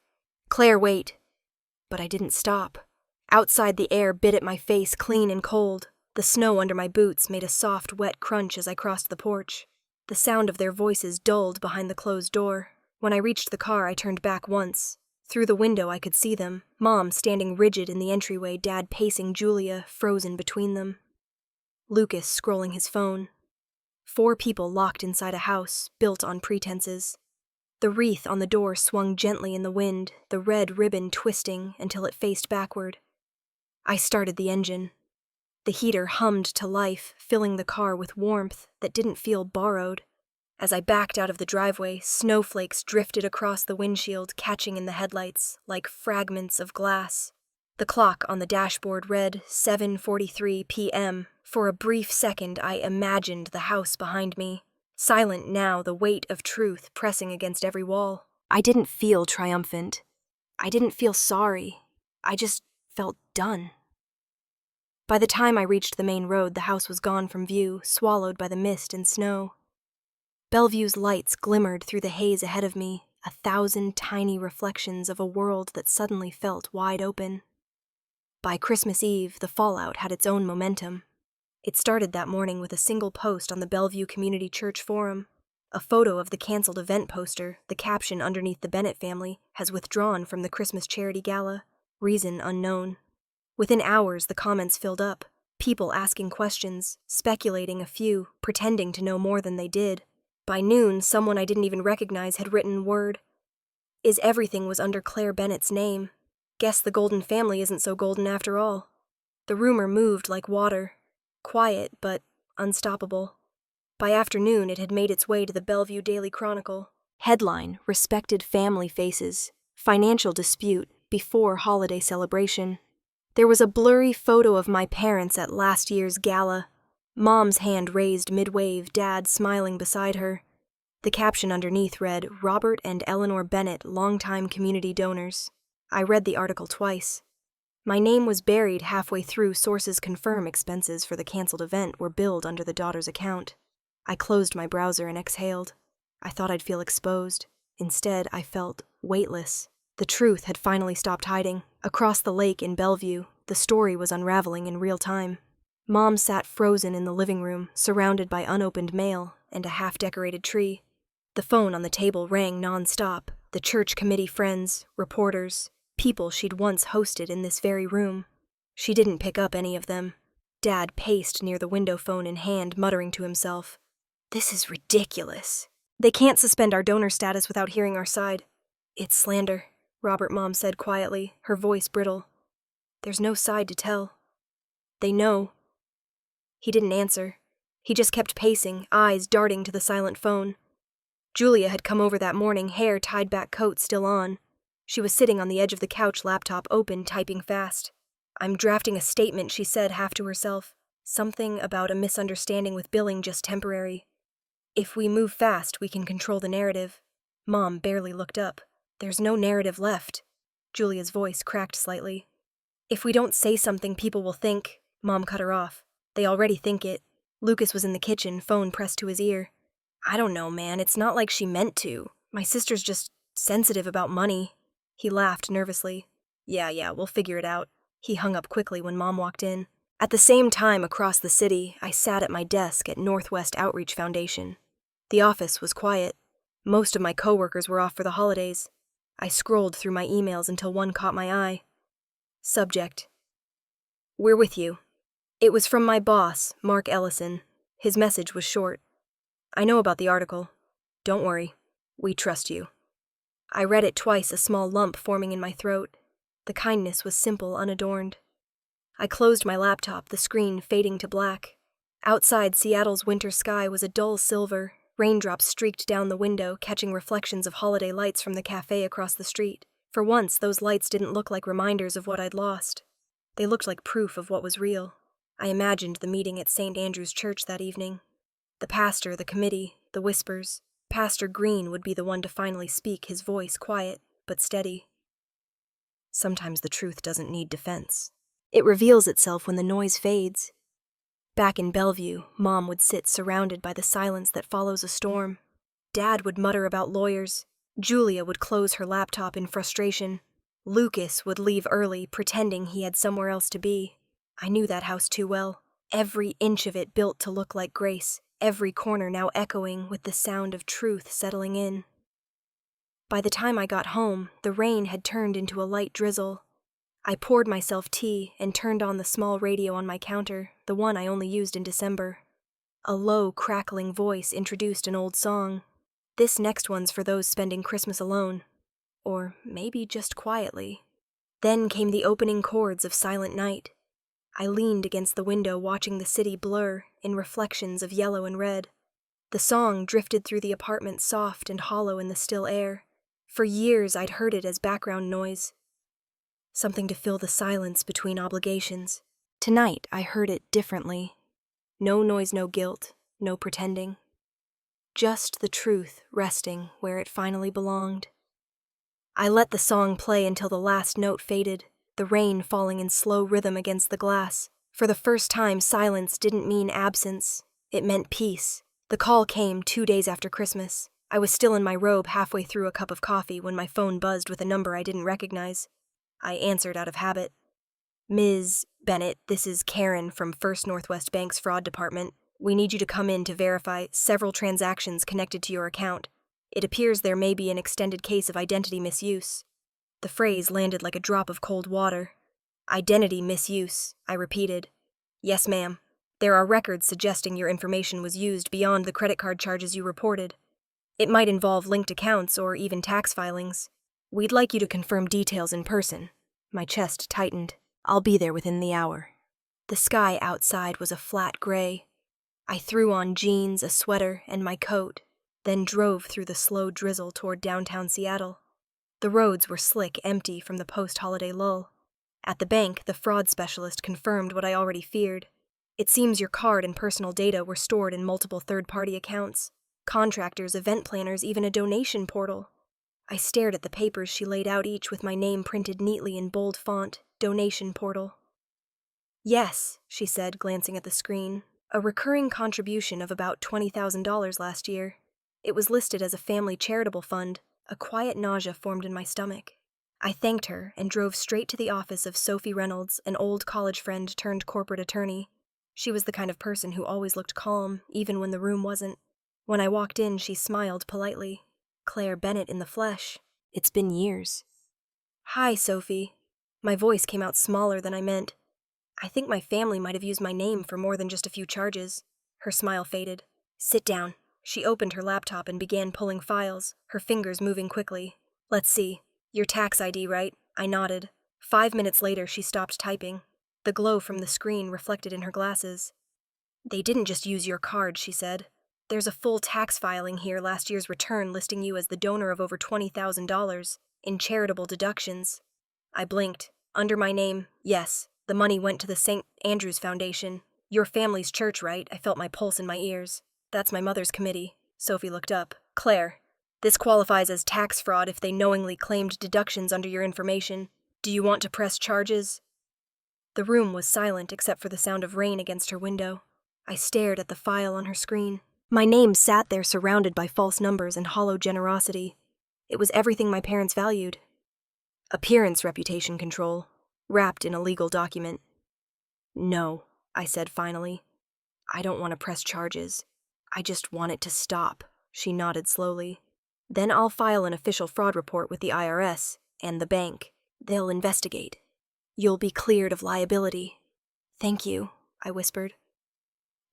Claire, wait. But I didn't stop. Outside, the air bit at my face, clean and cold. The snow under my boots made a soft, wet crunch as I crossed the porch. The sound of their voices dulled behind the closed door. When I reached the car, I turned back once. Through the window, I could see them. Mom standing rigid in the entryway, Dad pacing, Julia frozen between them. Lucas scrolling his phone. 4 people locked inside a house, built on pretenses. The wreath on the door swung gently in the wind, the red ribbon twisting until it faced backward. I started the engine. The heater hummed to life, filling the car with warmth that didn't feel borrowed. As I backed out of the driveway, snowflakes drifted across the windshield, catching in the headlights like fragments of glass. The clock on the dashboard read 7:43 p.m. For a brief second, I imagined the house behind me. Silent now, the weight of truth pressing against every wall. I didn't feel triumphant. I didn't feel sorry. I just felt done. By the time I reached the main road, the house was gone from view, swallowed by the mist and snow. Bellevue's lights glimmered through the haze ahead of me, 1,000 tiny reflections of a world that suddenly felt wide open. By Christmas Eve, the fallout had its own momentum. It started that morning with a single post on the Bellevue Community Church forum. A photo of the canceled event poster, the caption underneath the Bennett family, has withdrawn from the Christmas charity gala. Reason unknown. Within hours, the comments filled up. People asking questions, speculating, a few, pretending to know more than they did. By noon, someone I didn't even recognize had written word. Everything was under Claire Bennett's name. Guess the Golden family isn't so golden after all. The rumor moved like water. Quiet, but unstoppable. By afternoon, it had made its way to the Bellevue Daily Chronicle. Headline, Respected Family Faces. Financial Dispute Before Holiday Celebration. There was a blurry photo of my parents at last year's gala. Mom's hand raised mid-wave, Dad smiling beside her. The caption underneath read, Robert and Eleanor Bennett, longtime community donors. I read the article twice. My name was buried halfway through. Sources confirm expenses for the canceled event were billed under the daughter's account. I closed my browser and exhaled. I thought I'd feel exposed. Instead, I felt weightless. The truth had finally stopped hiding. Across the lake in Bellevue, the story was unraveling in real time. Mom sat frozen in the living room, surrounded by unopened mail and a half-decorated tree. The phone on the table rang non-stop. The church committee friends, reporters, people she'd once hosted in this very room. She didn't pick up any of them. Dad paced near the window, phone in hand, muttering to himself, This is ridiculous. They can't suspend our donor status without hearing our side. It's slander, Robert, Mom said quietly, her voice brittle. There's no side to tell. They know. He didn't answer. He just kept pacing, eyes darting to the silent phone. Julia had come over that morning, hair tied back, coat still on. She was sitting on the edge of the couch, laptop open, typing fast. I'm drafting a statement, she said, half to herself. Something about a misunderstanding with billing just temporary. If we move fast, we can control the narrative. Mom barely looked up. There's no narrative left. Julia's voice cracked slightly. If we don't say something, people will think. Mom cut her off. They already think it. Lucas was in the kitchen, phone pressed to his ear. I don't know, man. It's not like she meant to. My sister's just sensitive about money. He laughed nervously. Yeah, we'll figure it out. He hung up quickly when Mom walked in. At the same time, across the city, I sat at my desk at Northwest Outreach Foundation. The office was quiet. Most of my coworkers were off for the holidays. I scrolled through my emails until one caught my eye. Subject: We're with you. It was from my boss, Mark Ellison. His message was short. I know about the article. Don't worry. We trust you. I read it twice, a small lump forming in my throat. The kindness was simple, unadorned. I closed my laptop, the screen fading to black. Outside, Seattle's winter sky was a dull silver. Raindrops streaked down the window, catching reflections of holiday lights from the cafe across the street. For once, those lights didn't look like reminders of what I'd lost. They looked like proof of what was real. I imagined the meeting at St. Andrew's Church that evening. The pastor, the committee, the whispers. Pastor Green would be the one to finally speak, his voice quiet but steady. Sometimes the truth doesn't need defense. It reveals itself when the noise fades. Back in Bellevue, Mom would sit surrounded by the silence that follows a storm. Dad would mutter about lawyers. Julia would close her laptop in frustration. Lucas would leave early, pretending he had somewhere else to be. I knew that house too well. Every inch of it built to look like grace, every corner now echoing with the sound of truth settling in. By the time I got home, the rain had turned into a light drizzle. I poured myself tea and turned on the small radio on my counter, the one I only used in December. A low, crackling voice introduced an old song. This next one's for those spending Christmas alone. Or maybe just quietly. Then came the opening chords of Silent Night. I leaned against the window watching the city blur in reflections of yellow and red. The song drifted through the apartment soft and hollow in the still air. For years I'd heard it as background noise. Something to fill the silence between obligations. Tonight I heard it differently. No noise, no guilt, no pretending. Just the truth resting where it finally belonged. I let the song play until the last note faded, the rain falling in slow rhythm against the glass. For the first time, silence didn't mean absence. It meant peace. The call came 2 days after Christmas. I was still in my robe halfway through a cup of coffee when my phone buzzed with a number I didn't recognize. I answered out of habit. Ms. Bennett, this is Karen from First Northwest Bank's fraud department. We need you to come in to verify several transactions connected to your account. It appears there may be an extended case of identity misuse. The phrase landed like a drop of cold water. Identity misuse, I repeated. Yes, ma'am. There are records suggesting your information was used beyond the credit card charges you reported. It might involve linked accounts or even tax filings. We'd like you to confirm details in person. My chest tightened. I'll be there within the hour. The sky outside was a flat gray. I threw on jeans, a sweater, and my coat, then drove through the slow drizzle toward downtown Seattle. The roads were slick, empty from the post-holiday lull. At the bank, the fraud specialist confirmed what I already feared. It seems your card and personal data were stored in multiple third-party accounts. Contractors, event planners, even a donation portal. I stared at the papers she laid out, each with my name printed neatly in bold font, donation portal. Yes, she said, glancing at the screen. A recurring contribution of about $20,000 last year. It was listed as a family charitable fund. A quiet nausea formed in my stomach. I thanked her and drove straight to the office of Sophie Reynolds, an old college friend turned corporate attorney. She was the kind of person who always looked calm, even when the room wasn't. When I walked in, she smiled politely. Claire Bennett in the flesh. It's been years. Hi, Sophie. My voice came out smaller than I meant. I think my family might have used my name for more than just a few charges. Her smile faded. Sit down. She opened her laptop and began pulling files, her fingers moving quickly. Let's see. Your tax ID, right? I nodded. 5 minutes later, she stopped typing. The glow from the screen reflected in her glasses. They didn't just use your card, she said. There's a full tax filing here, last year's return listing you as the donor of over $20,000 in charitable deductions. I blinked. Under my name, yes. The money went to the St. Andrew's Foundation. Your family's church, right? I felt my pulse in my ears. That's my mother's committee. Sophie looked up. Claire, this qualifies as tax fraud if they knowingly claimed deductions under your information. Do you want to press charges? The room was silent except for the sound of rain against her window. I stared at the file on her screen. My name sat there surrounded by false numbers and hollow generosity. It was everything my parents valued. Appearance reputation control, wrapped in a legal document. No, I said finally. I don't want to press charges. I just want it to stop. She nodded slowly. Then I'll file an official fraud report with the IRS and the bank. They'll investigate. You'll be cleared of liability. Thank you, I whispered.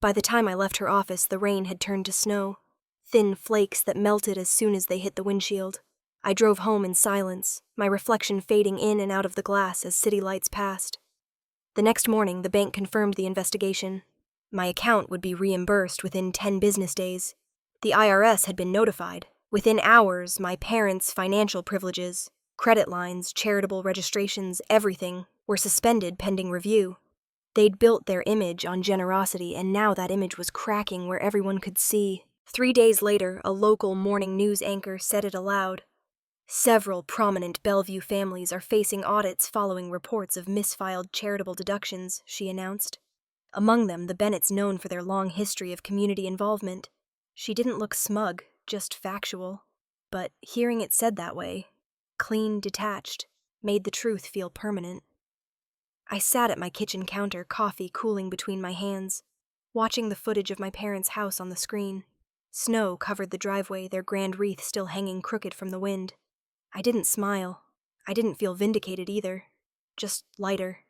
By the time I left her office, the rain had turned to snow, thin flakes that melted as soon as they hit the windshield. I drove home in silence, my reflection fading in and out of the glass as city lights passed. The next morning, the bank confirmed the investigation. My account would be reimbursed within 10 business days. The IRS had been notified. Within hours, my parents' financial privileges, credit lines, charitable registrations, everything, were suspended pending review. They'd built their image on generosity, and now that image was cracking where everyone could see. 3 days later, a local morning news anchor said it aloud. Several prominent Bellevue families are facing audits following reports of misfiled charitable deductions, she announced. Among them, the Bennetts known for their long history of community involvement. She didn't look smug, just factual. But hearing it said that way, clean, detached, made the truth feel permanent. I sat at my kitchen counter, coffee cooling between my hands, watching the footage of my parents' house on the screen. Snow covered the driveway, their grand wreath still hanging crooked from the wind. I didn't smile. I didn't feel vindicated either, just lighter.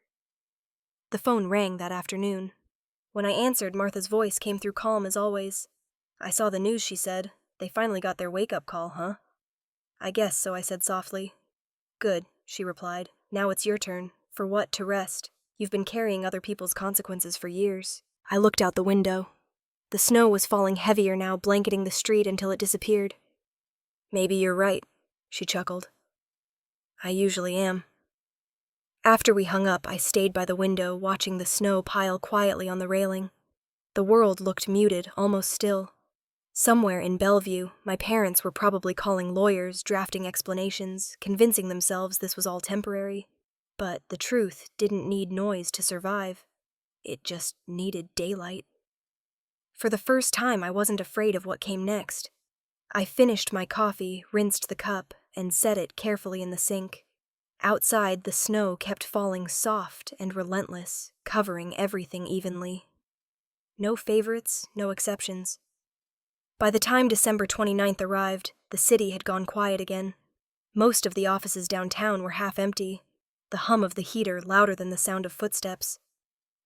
The phone rang that afternoon. When I answered, Martha's voice came through calm as always. I saw the news, she said. They finally got their wake-up call, huh? I guess so, I said softly. Good, she replied. Now it's your turn. For what? To rest. You've been carrying other people's consequences for years. I looked out the window. The snow was falling heavier now, blanketing the street until it disappeared. Maybe you're right, she chuckled. I usually am. After we hung up, I stayed by the window, watching the snow pile quietly on the railing. The world looked muted, almost still. Somewhere in Bellevue, my parents were probably calling lawyers, drafting explanations, convincing themselves this was all temporary. But the truth didn't need noise to survive. It just needed daylight. For the first time, I wasn't afraid of what came next. I finished my coffee, rinsed the cup, and set it carefully in the sink. Outside, the snow kept falling soft and relentless, covering everything evenly. No favorites, no exceptions. By the time December 29th arrived, the city had gone quiet again. Most of the offices downtown were half empty, the hum of the heater louder than the sound of footsteps.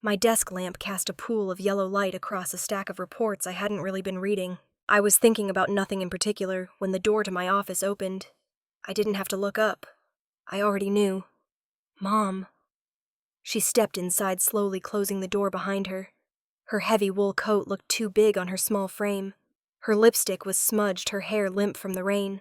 My desk lamp cast a pool of yellow light across a stack of reports I hadn't really been reading. I was thinking about nothing in particular when the door to my office opened. I didn't have to look up. I already knew. Mom. She stepped inside, slowly closing the door behind her. Her heavy wool coat looked too big on her small frame. Her lipstick was smudged, her hair limp from the rain.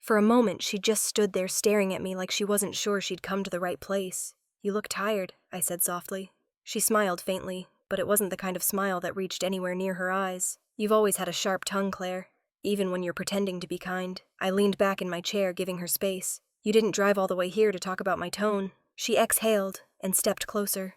For a moment, she just stood there staring at me like she wasn't sure she'd come to the right place. You look tired, I said softly. She smiled faintly, but it wasn't the kind of smile that reached anywhere near her eyes. You've always had a sharp tongue, Claire, even when you're pretending to be kind. I leaned back in my chair, giving her space. You didn't drive all the way here to talk about my tone. She exhaled and stepped closer.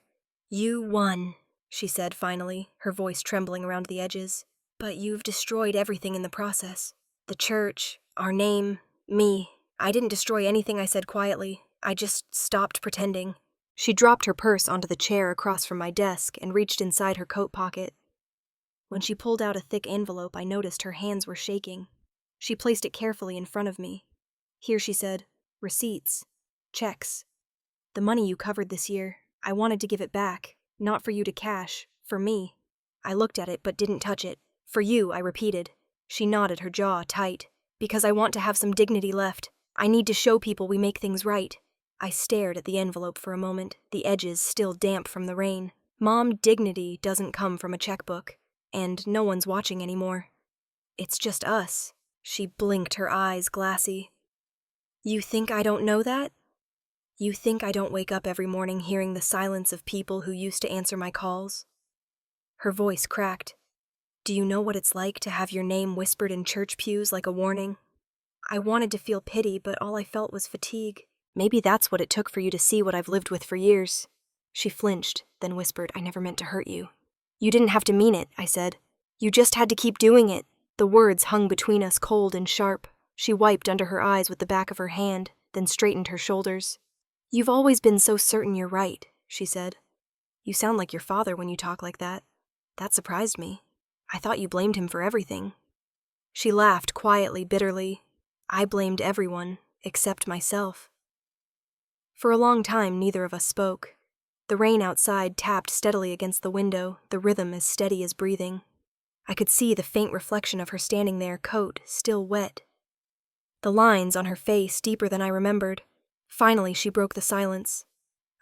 You won, she said finally, her voice trembling around the edges. But you've destroyed everything in the process. The church, our name, me. I didn't destroy anything, I said quietly. I just stopped pretending. She dropped her purse onto the chair across from my desk and reached inside her coat pocket. When she pulled out a thick envelope, I noticed her hands were shaking. She placed it carefully in front of me. Here, she said, receipts, checks. The money you covered this year, I wanted to give it back, not for you to cash, for me. I looked at it but didn't touch it. For you, I repeated. She nodded, her jaw tight. Because I want to have some dignity left. I need to show people we make things right. I stared at the envelope for a moment, the edges still damp from the rain. Mom, dignity doesn't come from a checkbook. And no one's watching anymore. It's just us. She blinked, her eyes glassy. You think I don't know that? You think I don't wake up every morning hearing the silence of people who used to answer my calls? Her voice cracked. Do you know what it's like to have your name whispered in church pews like a warning? I wanted to feel pity, but all I felt was fatigue. Maybe that's what it took for you to see what I've lived with for years. She flinched, then whispered, I never meant to hurt you. You didn't have to mean it, I said. You just had to keep doing it. The words hung between us, cold and sharp. She wiped under her eyes with the back of her hand, then straightened her shoulders. You've always been so certain you're right, she said. You sound like your father when you talk like that. That surprised me. I thought you blamed him for everything. She laughed quietly, bitterly. I blamed everyone, except myself. For a long time, neither of us spoke. The rain outside tapped steadily against the window, the rhythm as steady as breathing. I could see the faint reflection of her standing there, coat still wet. The lines on her face deeper than I remembered. Finally, she broke the silence.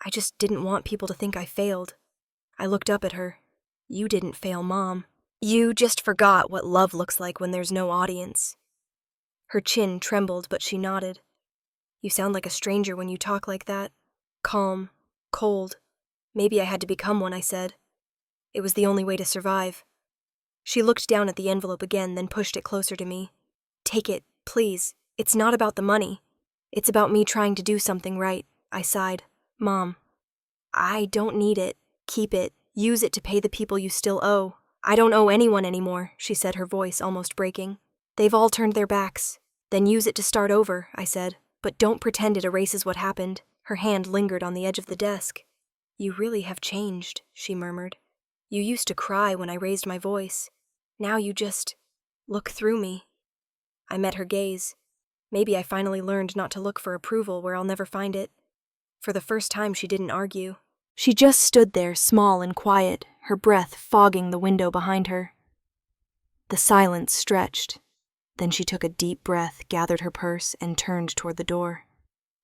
I just didn't want people to think I failed. I looked up at her. You didn't fail, Mom. You just forgot what love looks like when there's no audience. Her chin trembled, but she nodded. You sound like a stranger when you talk like that. Calm, cold. Maybe I had to become one, I said. It was the only way to survive. She looked down at the envelope again, then pushed it closer to me. Take it, please. It's not about the money. It's about me trying to do something right, I sighed. Mom, I don't need it. Keep it. Use it to pay the people you still owe. I don't owe anyone anymore, she said, her voice almost breaking. They've all turned their backs. Then use it to start over, I said. But don't pretend it erases what happened. Her hand lingered on the edge of the desk. You really have changed, she murmured. You used to cry when I raised my voice. Now you just look through me. I met her gaze. Maybe I finally learned not to look for approval where I'll never find it. For the first time, she didn't argue. She just stood there, small and quiet, her breath fogging the window behind her. The silence stretched. Then she took a deep breath, gathered her purse, and turned toward the door.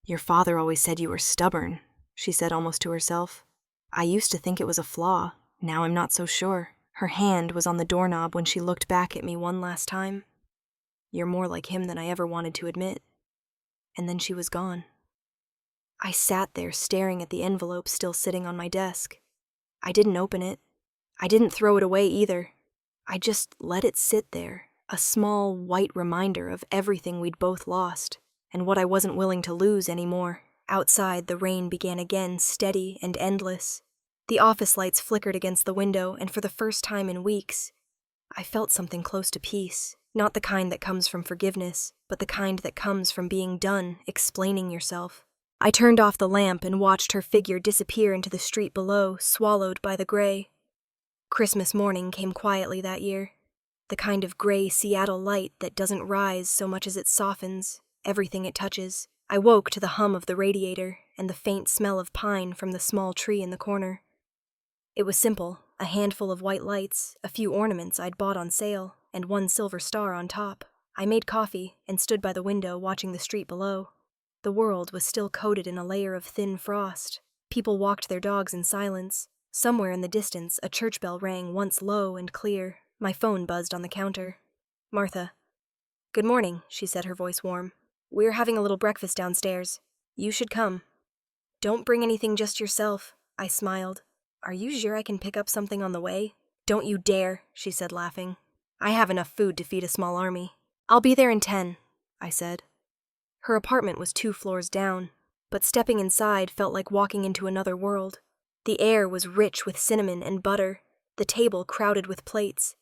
Your father always said you were stubborn, she said almost to herself. I used to think it was a flaw. Now I'm not so sure. Her hand was on the doorknob when she looked back at me one last time. You're more like him than I ever wanted to admit. And then she was gone. I sat there staring at the envelope still sitting on my desk. I didn't open it. I didn't throw it away either. I just let it sit there, a small white reminder of everything we'd both lost, and what I wasn't willing to lose anymore. Outside, the rain began again, steady and endless. The office lights flickered against the window, and for the first time in weeks, I felt something close to peace. Not the kind that comes from forgiveness, but the kind that comes from being done, explaining yourself. I turned off the lamp and watched her figure disappear into the street below, swallowed by the gray. Christmas morning came quietly that year. The kind of gray Seattle light that doesn't rise so much as it softens everything it touches. I woke to the hum of the radiator and the faint smell of pine from the small tree in the corner. It was simple, a handful of white lights, a few ornaments I'd bought on sale, and one silver star on top. I made coffee and stood by the window watching the street below. The world was still coated in a layer of thin frost. People walked their dogs in silence. Somewhere in the distance, a church bell rang, once low and clear. My phone buzzed on the counter. Martha. Good morning, she said, her voice warm. We're having a little breakfast downstairs. You should come. Don't bring anything, just yourself, I smiled. Are you sure I can pick up something on the way? Don't you dare, she said, laughing. I have enough food to feed a small army. I'll be there in 10, I said. Her apartment was 2 floors down, but stepping inside felt like walking into another world. The air was rich with cinnamon and butter, the table crowded with plates.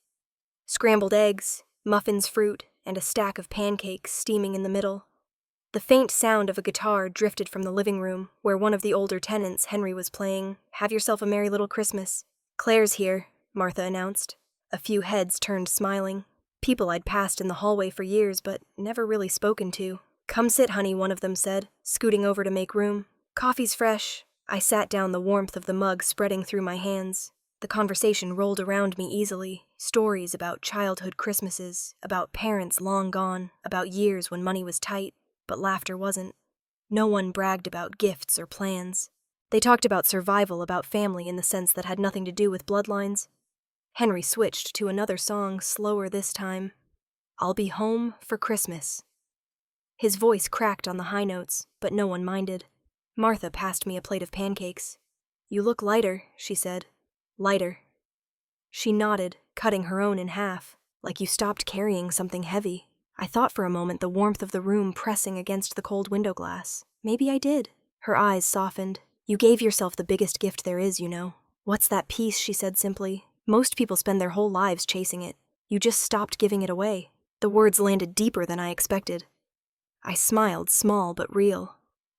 Scrambled eggs, muffins, fruit, and a stack of pancakes steaming in the middle. The faint sound of a guitar drifted from the living room, where one of the older tenants, Henry, was playing Have Yourself a Merry Little Christmas. Claire's here, Martha announced. A few heads turned smiling. People I'd passed in the hallway for years, but never really spoken to. Come sit, honey, one of them said, scooting over to make room. Coffee's fresh. I sat down, the warmth of the mug spreading through my hands. The conversation rolled around me easily. Stories about childhood Christmases, about parents long gone, about years when money was tight, but laughter wasn't. No one bragged about gifts or plans. They talked about survival, about family in the sense that had nothing to do with bloodlines. Henry switched to another song, slower this time. I'll be home for Christmas. His voice cracked on the high notes, but no one minded. Martha passed me a plate of pancakes. "You look lighter," she said. "Lighter." She nodded, cutting her own in half, like you stopped carrying something heavy. I thought for a moment the warmth of the room pressing against the cold window glass. Maybe I did. Her eyes softened. "You gave yourself the biggest gift there is, you know." "What's that peace?" she said simply. "Most people spend their whole lives chasing it. You just stopped giving it away." The words landed deeper than I expected. I smiled, small but real.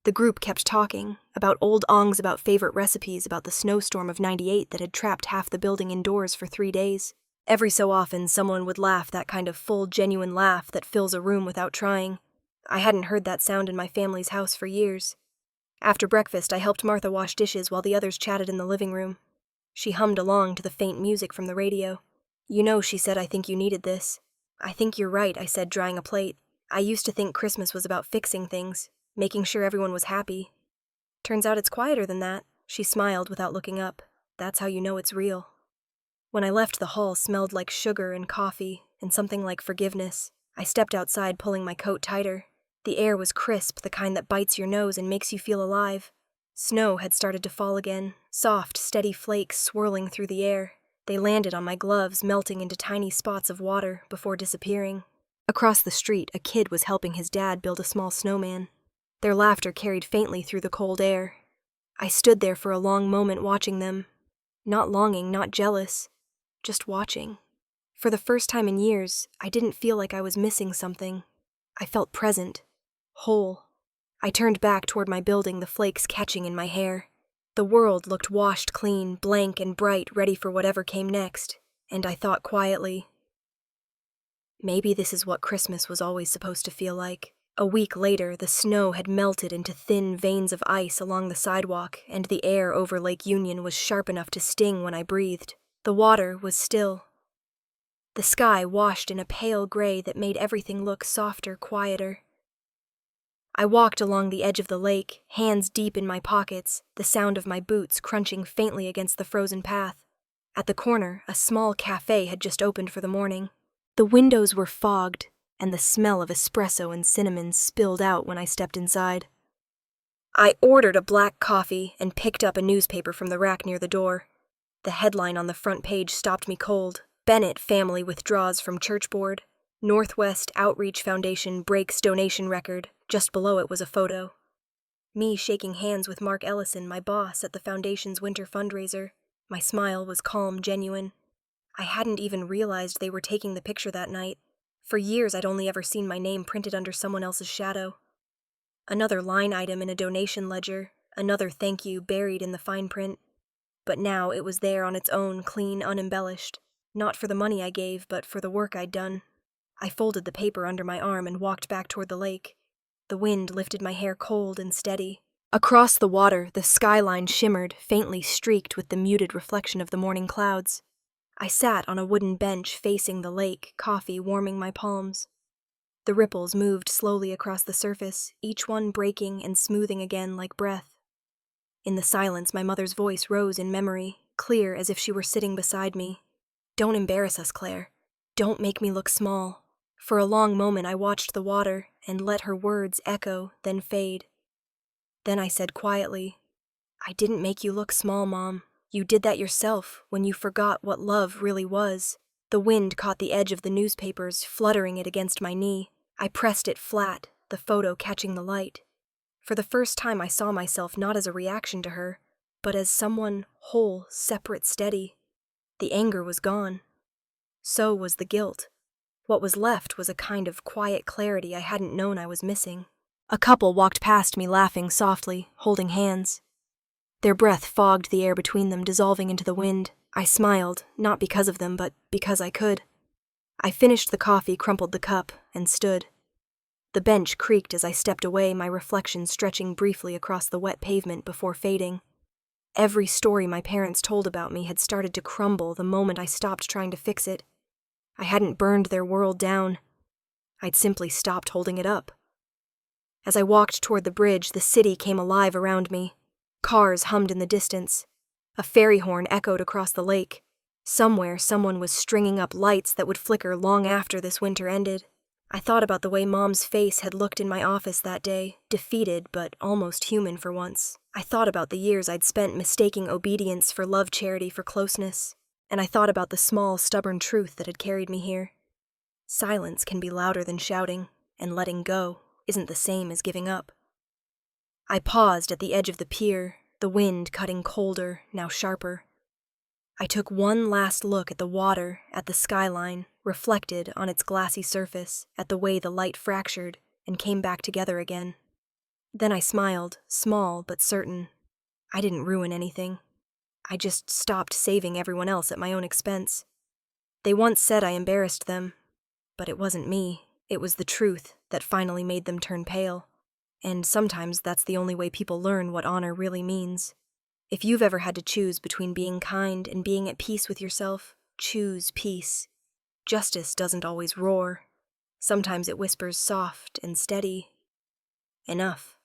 The group kept talking, about old ongs, about favorite recipes, about the snowstorm of '98 that had trapped half the building indoors for 3 days. Every so often, someone would laugh, that kind of full, genuine laugh that fills a room without trying. I hadn't heard that sound in my family's house for years. After breakfast, I helped Martha wash dishes while the others chatted in the living room. She hummed along to the faint music from the radio. "You know," she said, "I think you needed this." "I think you're right," I said, drying a plate. "I used to think Christmas was about fixing things, making sure everyone was happy. Turns out it's quieter than that." She smiled without looking up. "That's how you know it's real." When I left, the hall smelled like sugar and coffee and something like forgiveness. I stepped outside, pulling my coat tighter. The air was crisp, the kind that bites your nose and makes you feel alive. Snow had started to fall again, soft, steady flakes swirling through the air. They landed on my gloves, melting into tiny spots of water before disappearing. Across the street, a kid was helping his dad build a small snowman. Their laughter carried faintly through the cold air. I stood there for a long moment watching them. Not longing, not jealous, just watching. For the first time in years, I didn't feel like I was missing something. I felt present, whole. I turned back toward my building, the flakes catching in my hair. The world looked washed clean, blank and bright, ready for whatever came next, and I thought quietly, maybe this is what Christmas was always supposed to feel like. A week later, the snow had melted into thin veins of ice along the sidewalk, and the air over Lake Union was sharp enough to sting when I breathed. The water was still. The sky washed in a pale gray that made everything look softer, quieter. I walked along the edge of the lake, hands deep in my pockets, the sound of my boots crunching faintly against the frozen path. At the corner, a small cafe had just opened for the morning. The windows were fogged, and the smell of espresso and cinnamon spilled out when I stepped inside. I ordered a black coffee and picked up a newspaper from the rack near the door. The headline on the front page stopped me cold. "Bennett family withdraws from church board. Northwest Outreach Foundation breaks donation record." Just below it was a photo. Me shaking hands with Mark Ellison, my boss at the foundation's winter fundraiser. My smile was calm, genuine. I hadn't even realized they were taking the picture that night. For years, I'd only ever seen my name printed under someone else's shadow. Another line item in a donation ledger, another thank you buried in the fine print. But now it was there on its own, clean, unembellished. Not for the money I gave, but for the work I'd done. I folded the paper under my arm and walked back toward the lake. The wind lifted my hair cold and steady. Across the water, the skyline shimmered, faintly streaked with the muted reflection of the morning clouds. I sat on a wooden bench facing the lake, coffee warming my palms. The ripples moved slowly across the surface, each one breaking and smoothing again like breath. In the silence, my mother's voice rose in memory, clear as if she were sitting beside me. "Don't embarrass us, Claire. Don't make me look small." For a long moment, I watched the water and let her words echo, then fade. Then I said quietly, "I didn't make you look small, Mom. You did that yourself when you forgot what love really was." The wind caught the edge of the newspapers, fluttering it against my knee. I pressed it flat, the photo catching the light. For the first time, I saw myself not as a reaction to her, but as someone whole, separate, steady. The anger was gone. So was the guilt. What was left was a kind of quiet clarity I hadn't known I was missing. A couple walked past me laughing softly, holding hands. Their breath fogged the air between them, dissolving into the wind. I smiled, not because of them, but because I could. I finished the coffee, crumpled the cup, and stood. The bench creaked as I stepped away, my reflection stretching briefly across the wet pavement before fading. Every story my parents told about me had started to crumble the moment I stopped trying to fix it. I hadn't burned their world down. I'd simply stopped holding it up. As I walked toward the bridge, the city came alive around me. Cars hummed in the distance. A ferry horn echoed across the lake. Somewhere, someone was stringing up lights that would flicker long after this winter ended. I thought about the way Mom's face had looked in my office that day, defeated but almost human for once. I thought about the years I'd spent mistaking obedience for love, charity for closeness. And I thought about the small, stubborn truth that had carried me here. Silence can be louder than shouting, and letting go isn't the same as giving up. I paused at the edge of the pier, the wind cutting colder, now sharper. I took one last look at the water, at the skyline, reflected on its glassy surface, at the way the light fractured and came back together again. Then I smiled, small but certain. I didn't ruin anything. I just stopped saving everyone else at my own expense. They once said I embarrassed them, but it wasn't me. It was the truth that finally made them turn pale. And sometimes that's the only way people learn what honor really means. If you've ever had to choose between being kind and being at peace with yourself, choose peace. Justice doesn't always roar. Sometimes it whispers soft and steady. Enough.